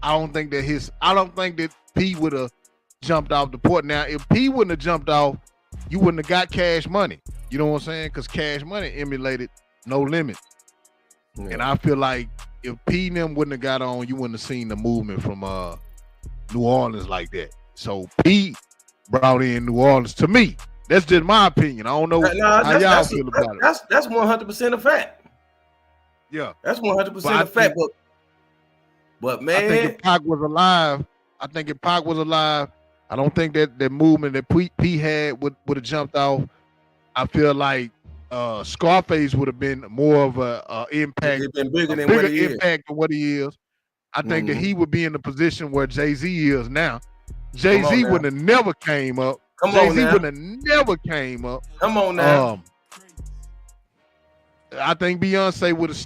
I don't think that P would have jumped off the port. Now, if P wouldn't have jumped off, you wouldn't have got Cash Money. You know what I'm saying? Because Cash Money emulated No Limit. Yeah. And I feel like if P and them wouldn't have got on, you wouldn't have seen the movement from New Orleans like that. So P brought in New Orleans to me. That's just my opinion. I don't know how y'all feel about it. That's 100% a fact. Yeah. That's 100% a fact. But man, I think if Pac was alive, I don't think that movement that P had would have jumped off. I feel like Scarface would have been more of a impact, bigger impact than what he is. I think that he would be in the position where Jay-Z is now. Jay-Z wouldn't have never came up. Jay-Z wouldn't have never came up. Come on now. I think Beyonce would have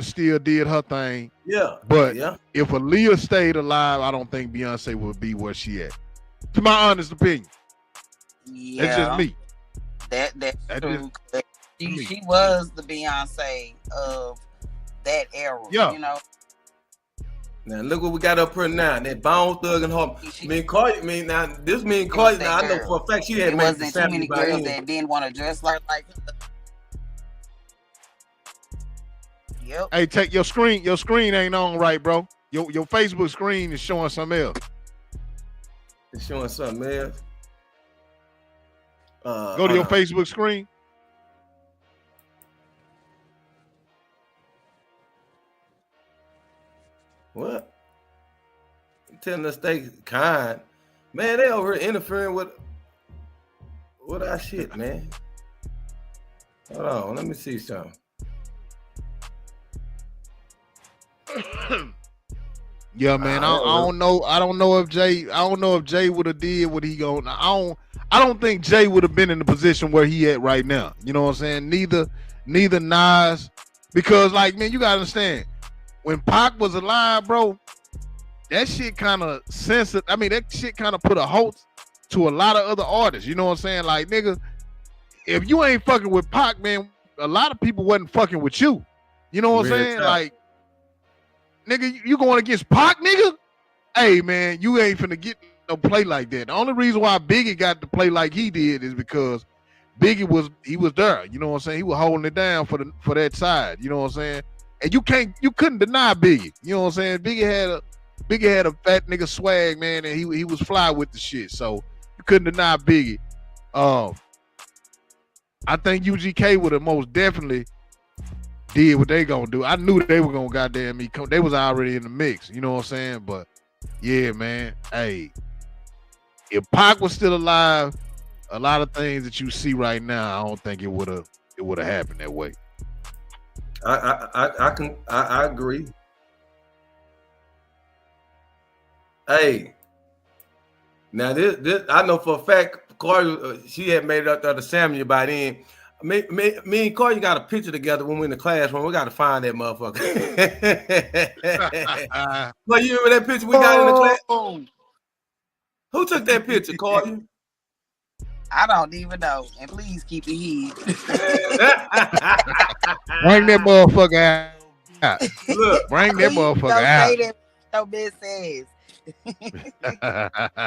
still did her thing. Yeah. But if Aaliyah stayed alive, I don't think Beyonce would be where she at. To my honest opinion. Yeah. That's just me. That's true. She was the Beyonce of that era. Yeah. You know. Now look what we got up here now. That Bone Thug and her. Me and Cardi. Now I know for a fact she had made wasn't too many girls that didn't want to dress like her. Yep. Hey, take your screen. Your screen ain't on right, bro. Your Facebook screen is showing something else. It's showing something else. Go to your Facebook screen. What? Telling us stay kind. Man, they over here interfering with our shit, man. Hold on, let me see something. Yeah, man. I don't know. I don't know if Jay would have did what he going. I don't think Jay would have been in the position where he at right now. You know what I'm saying? Neither Nas, because like, man, you gotta understand, when Pac was alive, bro, that shit kind of censored. I mean, that shit kind of put a halt to a lot of other artists. You know what I'm saying? Like, nigga, if you ain't fucking with Pac, man, a lot of people wasn't fucking with you. You know what I'm saying? Tough. Like, nigga, you going against Pac, nigga? Hey, man, you ain't finna get no play like that. The only reason why Biggie got to play like he did is because Biggie was there. You know what I'm saying? He was holding it down for that side. You know what I'm saying? And you couldn't deny Biggie. You know what I'm saying? Biggie had a fat nigga swag, man, and he was fly with the shit. So you couldn't deny Biggie. I think UGK would have most definitely did what they gonna do. I knew they were gonna goddamn me. They was already in the mix. You know what I'm saying? But yeah, man. Hey, if Pac was still alive, a lot of things that you see right now, I don't think it would have happened that way. I agree. Hey, now this I know for a fact, Cardi, she had made it up there to Samuel by then. Me and Cardi got a picture together when we in the classroom. We got to find that motherfucker. But you remember that picture we got in the class? Who took that picture, Cardi? I don't even know. And please keep it hid. Bring that motherfucker out. Look, bring that motherfucker out. Say that no bitch says.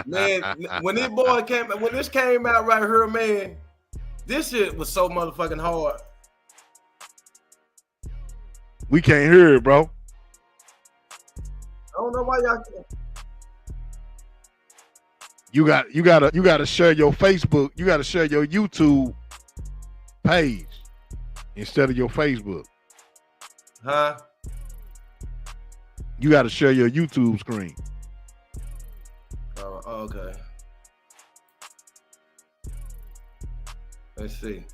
Man, when this came out right here, man, this shit was so motherfucking hard. We can't hear it, bro. I don't know why y'all can't. You gotta share your Facebook. You gotta share your YouTube page instead of your Facebook. Huh? You got to share your YouTube screen. Oh, okay. Let's see.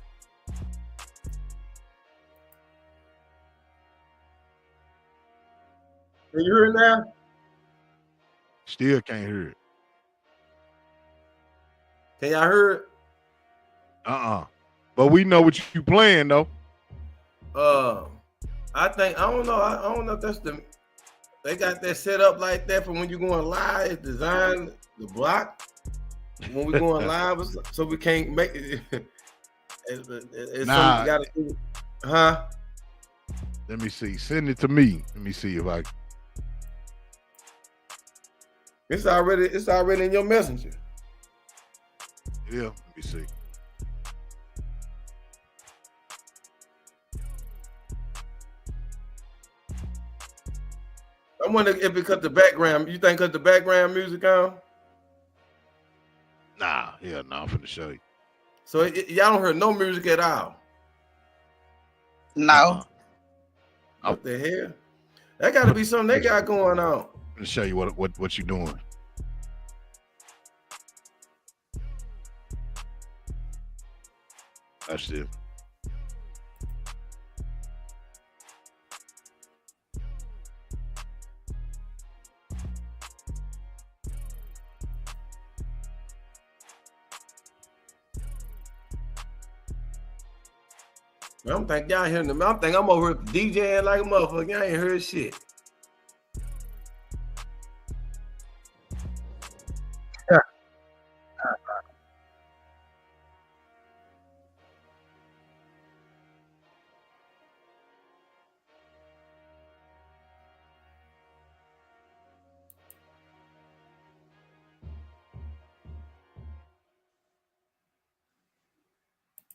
Can you hear it now? Still can't hear it. Can y'all hear it? But we know what you playing though. I don't know if that's they got that set up like that for when you're going live. It's designed the block when we're going live, so we can't make it. It's something you gotta do. Huh? Let me see. Send it to me. Let me see if I. It's already in your messenger. Yeah, let me see. I wonder if it cut the background. You think cut the background music on? Nah, I'm finna show you. So y'all don't hear no music at all. No. What the hell? That got to be something they got going on. I'm gonna show you what you doing. That's it. I don't think y'all hearing them. I think I'm over here DJing like a motherfucker. Y'all ain't heard shit.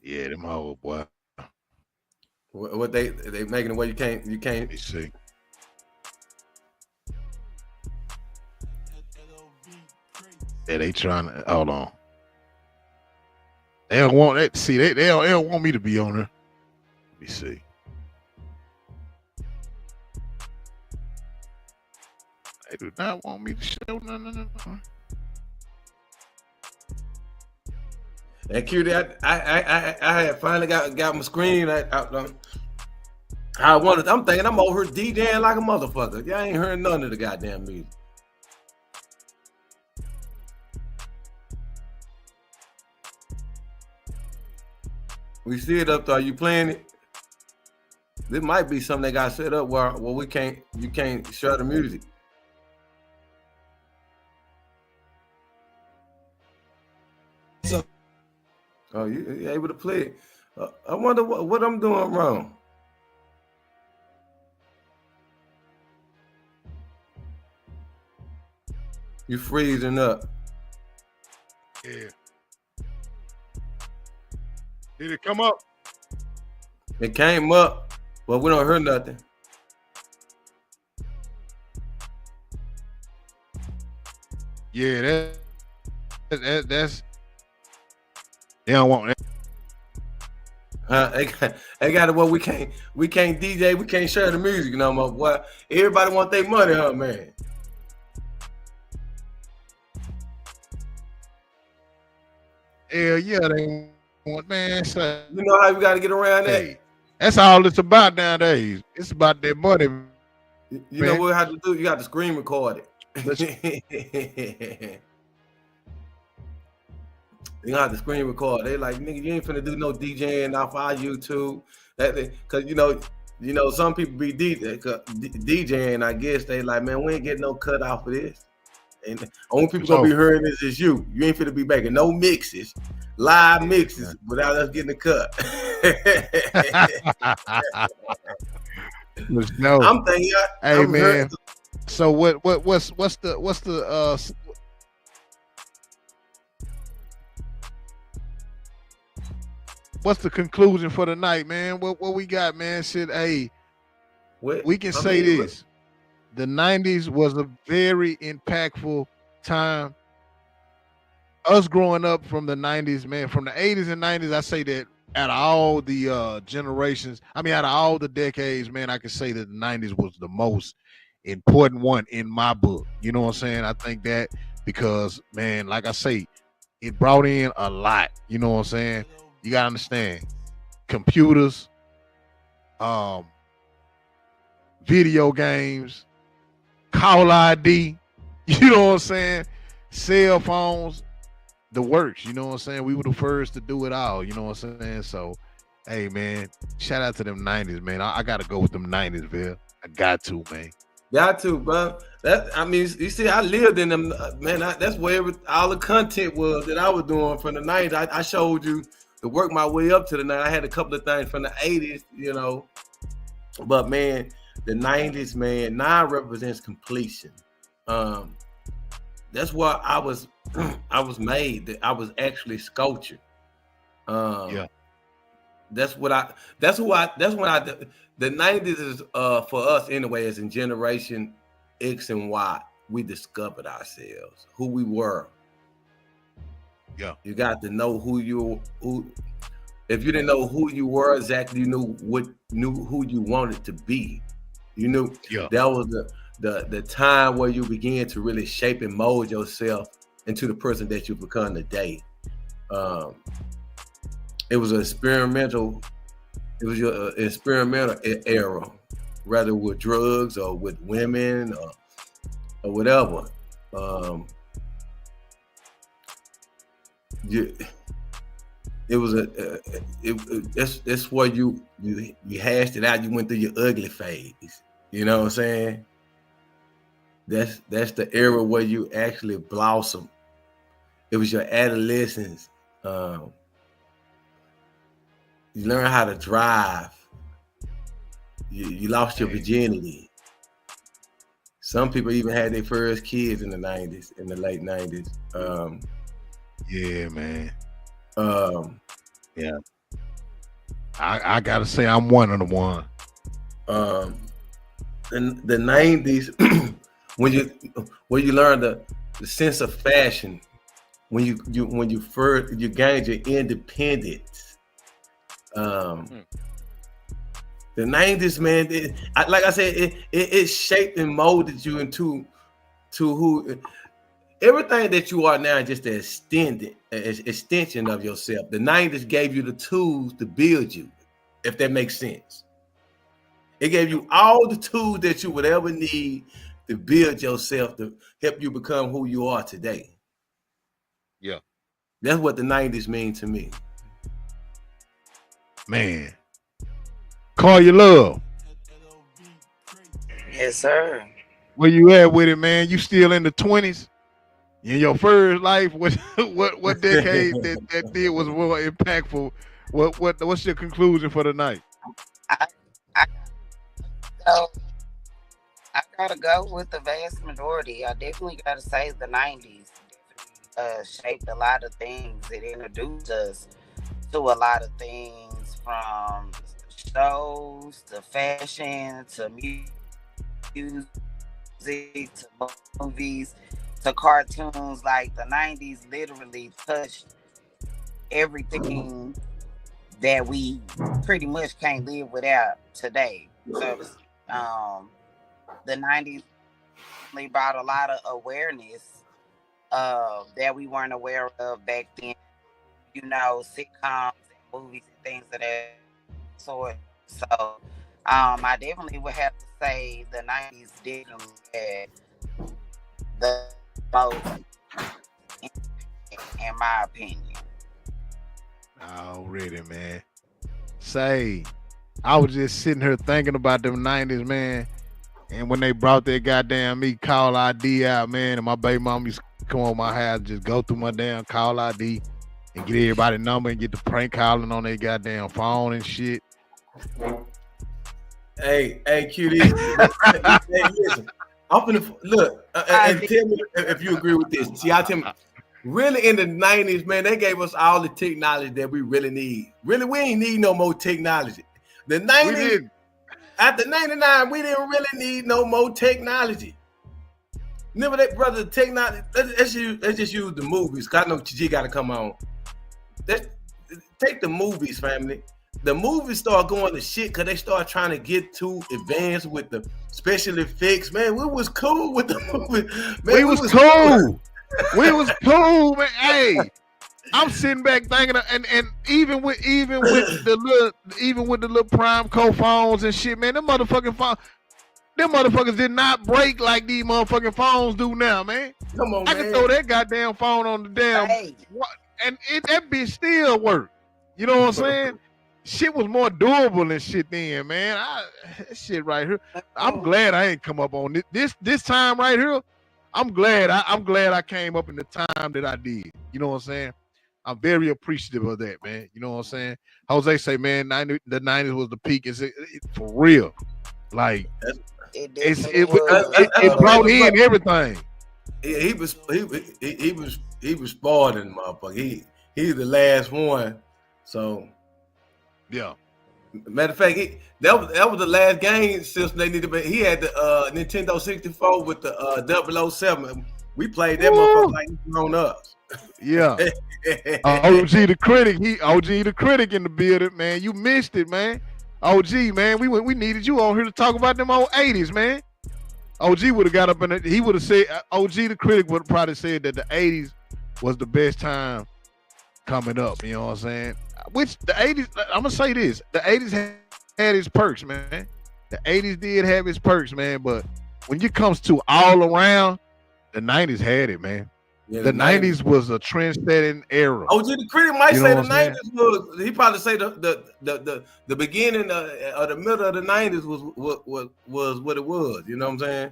Yeah, them hoes, boy. What they making it where you can't. Let me see. Yeah, they trying to hold on. They don't want that. See, they don't want me to be on her. Let me see. They do not want me to show no. And cutie, I had finally got my screen. I wanted. I'm thinking I'm over here DJing like a motherfucker. Y'all ain't hearing none of the goddamn music. We see it up there. Are you playing it? This might be something they got set up where you can't share the music. Oh, you able to play it? I wonder what I'm doing wrong. You freezing up. Yeah. Did it come up? It came up, but we don't hear nothing. Yeah, that's they don't want that. They got it. Well, we can't DJ, we can't share the music no more. Boy, everybody want their money, huh, man? Hell yeah, they want, man. So, you know how you got to get around that? That's all it's about nowadays. It's about that money. You know what you have to do? You got to screen record it. You have to screen record. They like, nigga, you ain't finna do no DJing off our YouTube. Cause you know, some people be DJing. I guess they like, man, we ain't getting no cut off of this. And the only people gonna be hearing this is you. You ain't finna be making no mixes, live mixes, without us getting a cut. No. I'm thinking, hey man. So what's the what's the conclusion for the night, man? What we got, man? Shit, hey, we can say this. The 90s was a very impactful time. Us growing up from the 90s, man, from the 80s and 90s, I say that out of all the generations, I mean, out of all the decades, man, I can say that the 90s was the most important one in my book. You know what I'm saying? I think that because, man, like I say, it brought in a lot. You know what I'm saying? You gotta understand computers, um, video games, call ID, you know what I'm saying? Cell phones, the works, you know what I'm saying? We were the first to do it all, you know what I'm saying? So, hey, man, shout out to them 90s, man. I got to go with them 90s, Bill. I got to, man. Got to, bro. I mean, you see, I lived in them, man. That's where all the content was that I was doing from the 90s. I showed you to work my way up to the 90s. I had a couple of things from the 80s, you know. But, man, the 90s, man, now represents completion. That's why I was made. That I was actually sculptured. Yeah. That's when the 90s is for us anyway, as in generation X and Y, we discovered ourselves, who we were. Yeah. You got to know who if you didn't know who you were exactly, you knew who you wanted to be. You knew that was the time where you began to really shape and mold yourself into the person that you become today. It was your experimental era, whether with drugs or with women or whatever. That's where you hashed it out. You went through your ugly phase. You know what I'm saying? That's the era where you actually blossom. It was your adolescence. You learn how to drive. You lost your virginity. Some people even had their first kids in the 90s, in the late 90s. Yeah, man. Yeah. I gotta say I'm one of the one. In the 90s, when you learn the sense of fashion, when you gained your independence. The 90s, man, like I said, it shaped and molded you into who everything that you are now is just an extension of yourself. The 90s gave you the tools to build you, if that makes sense. It gave you all the tools that you would ever need to build yourself, to help you become who you are today. Yeah. That's what the 90s mean to me. Man. Call your love. Yes, sir. Where you at with it, man? You still in the 20s? In your first life, what decade that did was more impactful? What's your conclusion for the night? I gotta go with the vast majority. I definitely gotta say the 90s shaped a lot of things. It introduced us to a lot of things, from shows to fashion to music to movies to cartoons. Like, the 90s literally touched everything that we pretty much can't live without today. So the 90s really brought a lot of awareness that we weren't aware of back then. You know, sitcoms and movies and things of that sort. So I definitely would have to say the 90s definitely had the most, in my opinion. Already, man. Say, I was just sitting here thinking about them 90s, man. And when they brought that goddamn me call ID out, man, and my baby mom used to come on my house, just go through my damn call ID and get everybody's number and get the prank calling on their goddamn phone and shit. Hey, QD. Hey, listen. I'm gonna look and tell me if you agree with this. See, y'all tell me. Really, in the 90s, man, they gave us all the technology that we really need. Really, we ain't need no more technology. The 90s, after 99, we didn't really need no more technology. Remember that, brother, technology. Let's just use the movies. 'Cause I know G got to come on. take the movies, family. The movies start going to shit because they start trying to get too advanced with the special effects. Man, we was cool with the movie. Man, we was cool. We was cool, man. Hey, I'm sitting back thinking, and even with the little prime phones and shit, man, them motherfuckers did not break like these motherfucking phones do now, man. Come on, I man. can throw that goddamn phone on the damn, and that bitch still work. You know what I'm saying? Shit was more doable than shit then, man. That shit right here. I'm glad I ain't come up on this time right here. I'm glad I came up in the time that I did. You know what I'm saying? I'm very appreciative of that, man. You know what I'm saying? Jose say, man, the 90s was the peak. Is it for real? Like it brought in everything. He was spoiled in the motherfucker. He's the last one. So yeah. Matter of fact, that was the last game since they needed. He had the Nintendo 64 with the 007. We played that motherfucker like grown ups. Yeah. OG the critic. OG the critic in the building, man. You missed it, man. OG, man. We needed you on here to talk about them old 80s, man. OG would have got up in it. He would have said, OG the critic would have probably said that the 80s was the best time coming up. You know what I'm saying? Which the 80s, I'm gonna say this: the 80s had its perks, man. The 80s did have its perks, man. But when it comes to all around, the 90s had it, man. Yeah, the 90s was a trend-setting era. OG the critic might say the 90s was. He probably say the beginning of the middle of the 90s was what it was. You know what I'm saying?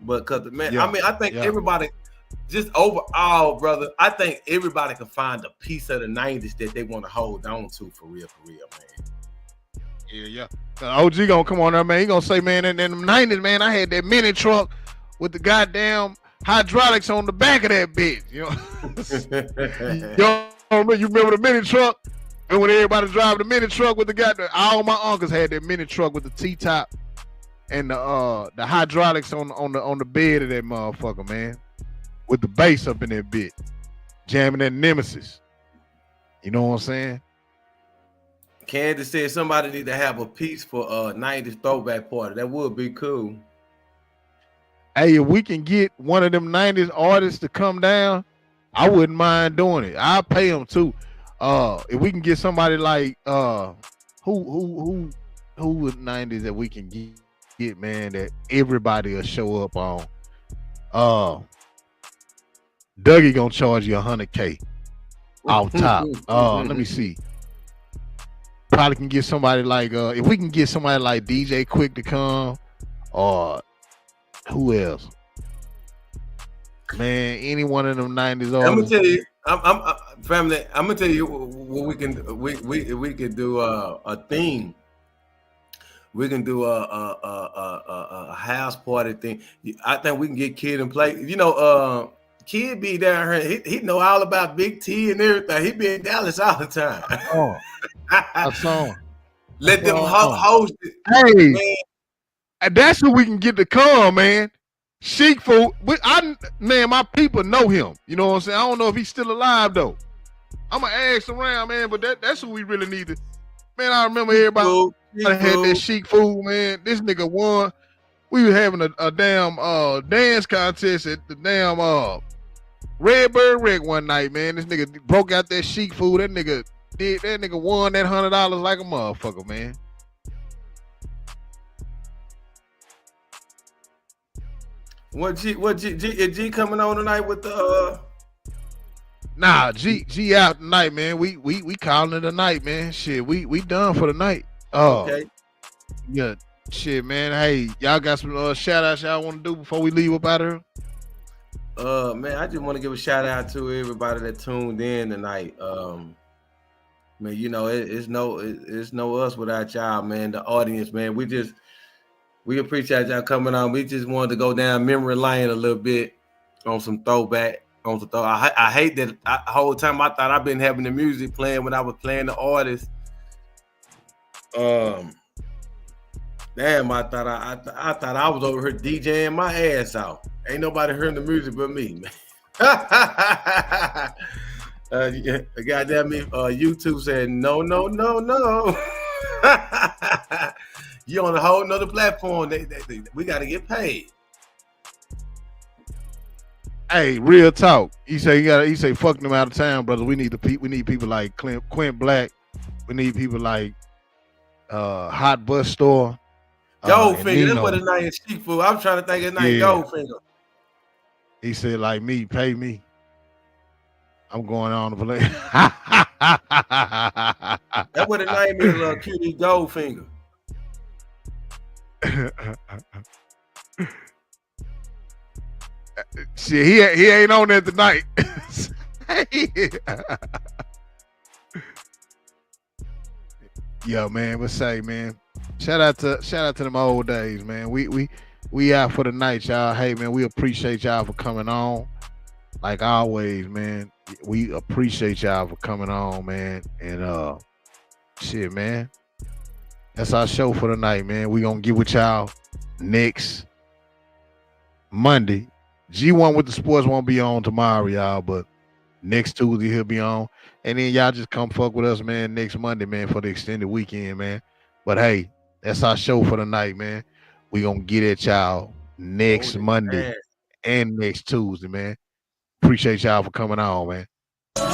But because man, I mean, I think everybody. Just overall, brother, I think everybody can find a piece of the 90s that they want to hold on to for real, man. Yeah. OG gonna come on there, man. He gonna say, man, in the 90s, man, I had that mini truck with the goddamn hydraulics on the back of that bitch. You know, you remember the mini truck? And when everybody driving the mini truck with the goddamn, all my uncles had that mini truck with the T-top and the hydraulics on the bed of that motherfucker, man. With the bass up in that bit, jamming that Nemesis. You know what I'm saying? Candace said somebody need to have a piece for 90s throwback party. That would be cool. Hey, if we can get one of them 90s artists to come down, I wouldn't mind doing it. I'll pay them too. If we can get somebody like who with 90s that we can get, man, that everybody will show up on. Dougie gonna charge you $100K off top. Let me see. Probably can get somebody like if we can get somebody like DJ Quick to come, or who else? Man, any one of them 90s artists. I'm gonna tell you, I'm family. I'm gonna tell you what we can. We could do a theme. We can do a house party thing. I think we can get Kid and play. You know, Kid be down here. He know all about Big T and everything. He be in Dallas all the time. I saw him. Let them host it. Hey, man. That's who we can get to come, man. Sheik Food. Man, my people know him. You know what I'm saying? I don't know if he's still alive though. I'm gonna ask around, man. But that's who we really need to. Man, I remember everybody had that Sheik Food, man. This nigga won. We were having a damn dance contest at the damn Redbird Wreck one night, man. This nigga broke out that Sheik Food. That nigga won that $100 like a motherfucker, man. What G coming on tonight with the Nah, G out tonight, man. We calling it a night, man. Shit, we done for the night. Okay. Yeah, shit, man. Hey, y'all got some shout outs y'all want to do before we leave up out of here? Man, I just want to give a shout out to everybody that tuned in tonight. Man, you know, it's no us without y'all, man. The audience, man. We appreciate y'all coming on. We just wanted to go down memory lane a little bit on some throwback. I hate that the whole time I thought I've been having the music playing when I was playing the artist. Damn, I thought I was over here DJing my ass out. Ain't nobody hearing the music but me, man. Yeah, goddamn me, YouTube said no. You on a whole nother platform. We got to get paid. Hey, real talk. He say fuck them out of town, brother. We need people like Quint Black. We need people like Hot Bus Store. Goldfinger. That's what his name is. Cheap food. I'm trying to think his name. Goldfinger. He said like me, pay me. I'm going on to play. That's what his name is. Cutie Goldfinger. Shit, he ain't on there tonight. Yo, man, but say, man, shout out to them old days, man. We out for the night, y'all. Hey, man, we appreciate y'all for coming on. Like always, man, we appreciate y'all for coming on, man. And shit, man, that's our show for the night, man. We gonna get with y'all next Monday. G1 with the sports won't be on tomorrow, y'all, but next Tuesday he'll be on. And then y'all just come fuck with us, man, next Monday, man, for the extended weekend, man. But hey, that's our show for the night, man. We gonna get at y'all next Monday and next Tuesday, man. Appreciate y'all for coming on, man. What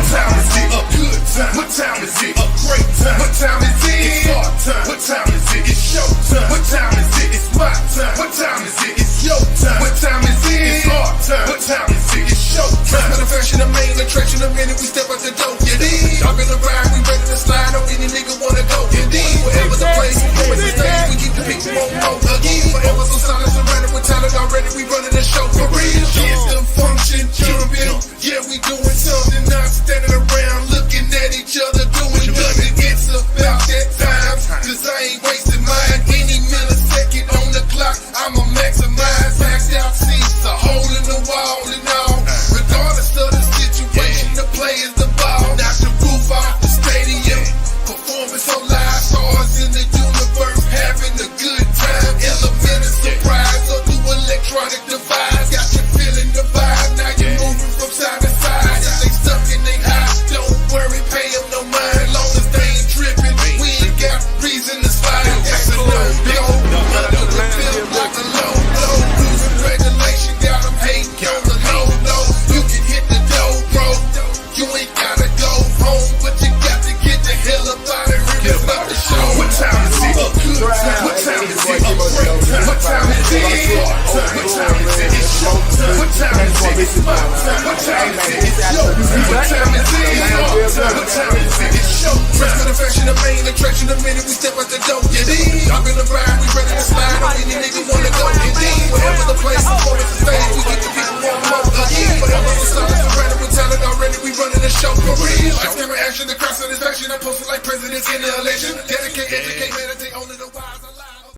time is it? A good time. What time is it? A great time. What time is it? It's hard time. What time is it? It's show time. What time is it? It's my time. What time is it? It's your time. What time is it? It's hard time. What time is it? It's show time. With the fashion, the main attraction, the minute we step out the door. You dig? Y'all gonna ride, we ready to slide on any nigga wanna go. You dig? Wherever the place, wherever the stage, we keep the people on again. Forever so solid, surrounded with talent already. We running the show for real. It's the function, jumping. Yeah, we doing something, not standing around looking at each other doing nothing. It's about that time, cause I ain't wasting mine. Any millisecond on the clock, I'ma maximize. Maxed out seats, a hole in the wall and all. Regardless of the situation, the play is the ball. Knock the roof off the stadium. Performance on live stars in the universe, having a good time. Element of surprise, or through electronic device. Got you feeling the vibe, now you're moving from side to side. If they stuck and they high, don't worry, pay them no mind. Long as they ain't tripping, we ain't got reason to slide. That's a no-go. Under the bill, like a low-low. Losing regulation, got them hating on the low-low. You can hit the dough, bro. You ain't gotta go home, but you got to get the hell up out of here. It's not the show. What time is it? A good time. What time is it? A great time. What time is it? It's hard time. What time is it? It's show time. What time is it? It's my time. What time is it? It's your time. What time is it? It's hard time. What time is it? It's show time. Fresh with the fashion, the main attraction, the minute we step out the door. You dig? Y'all gonna ride, we ready to slide on any nigga wanna go. You dig? Wherever the place, performance the stage, we get the people want more again. Forever so solid, surrounded with talent already, we running the show for real. Like camera action, the crowd satisfaction, I posted like presidents in the election. Dedicate, educate.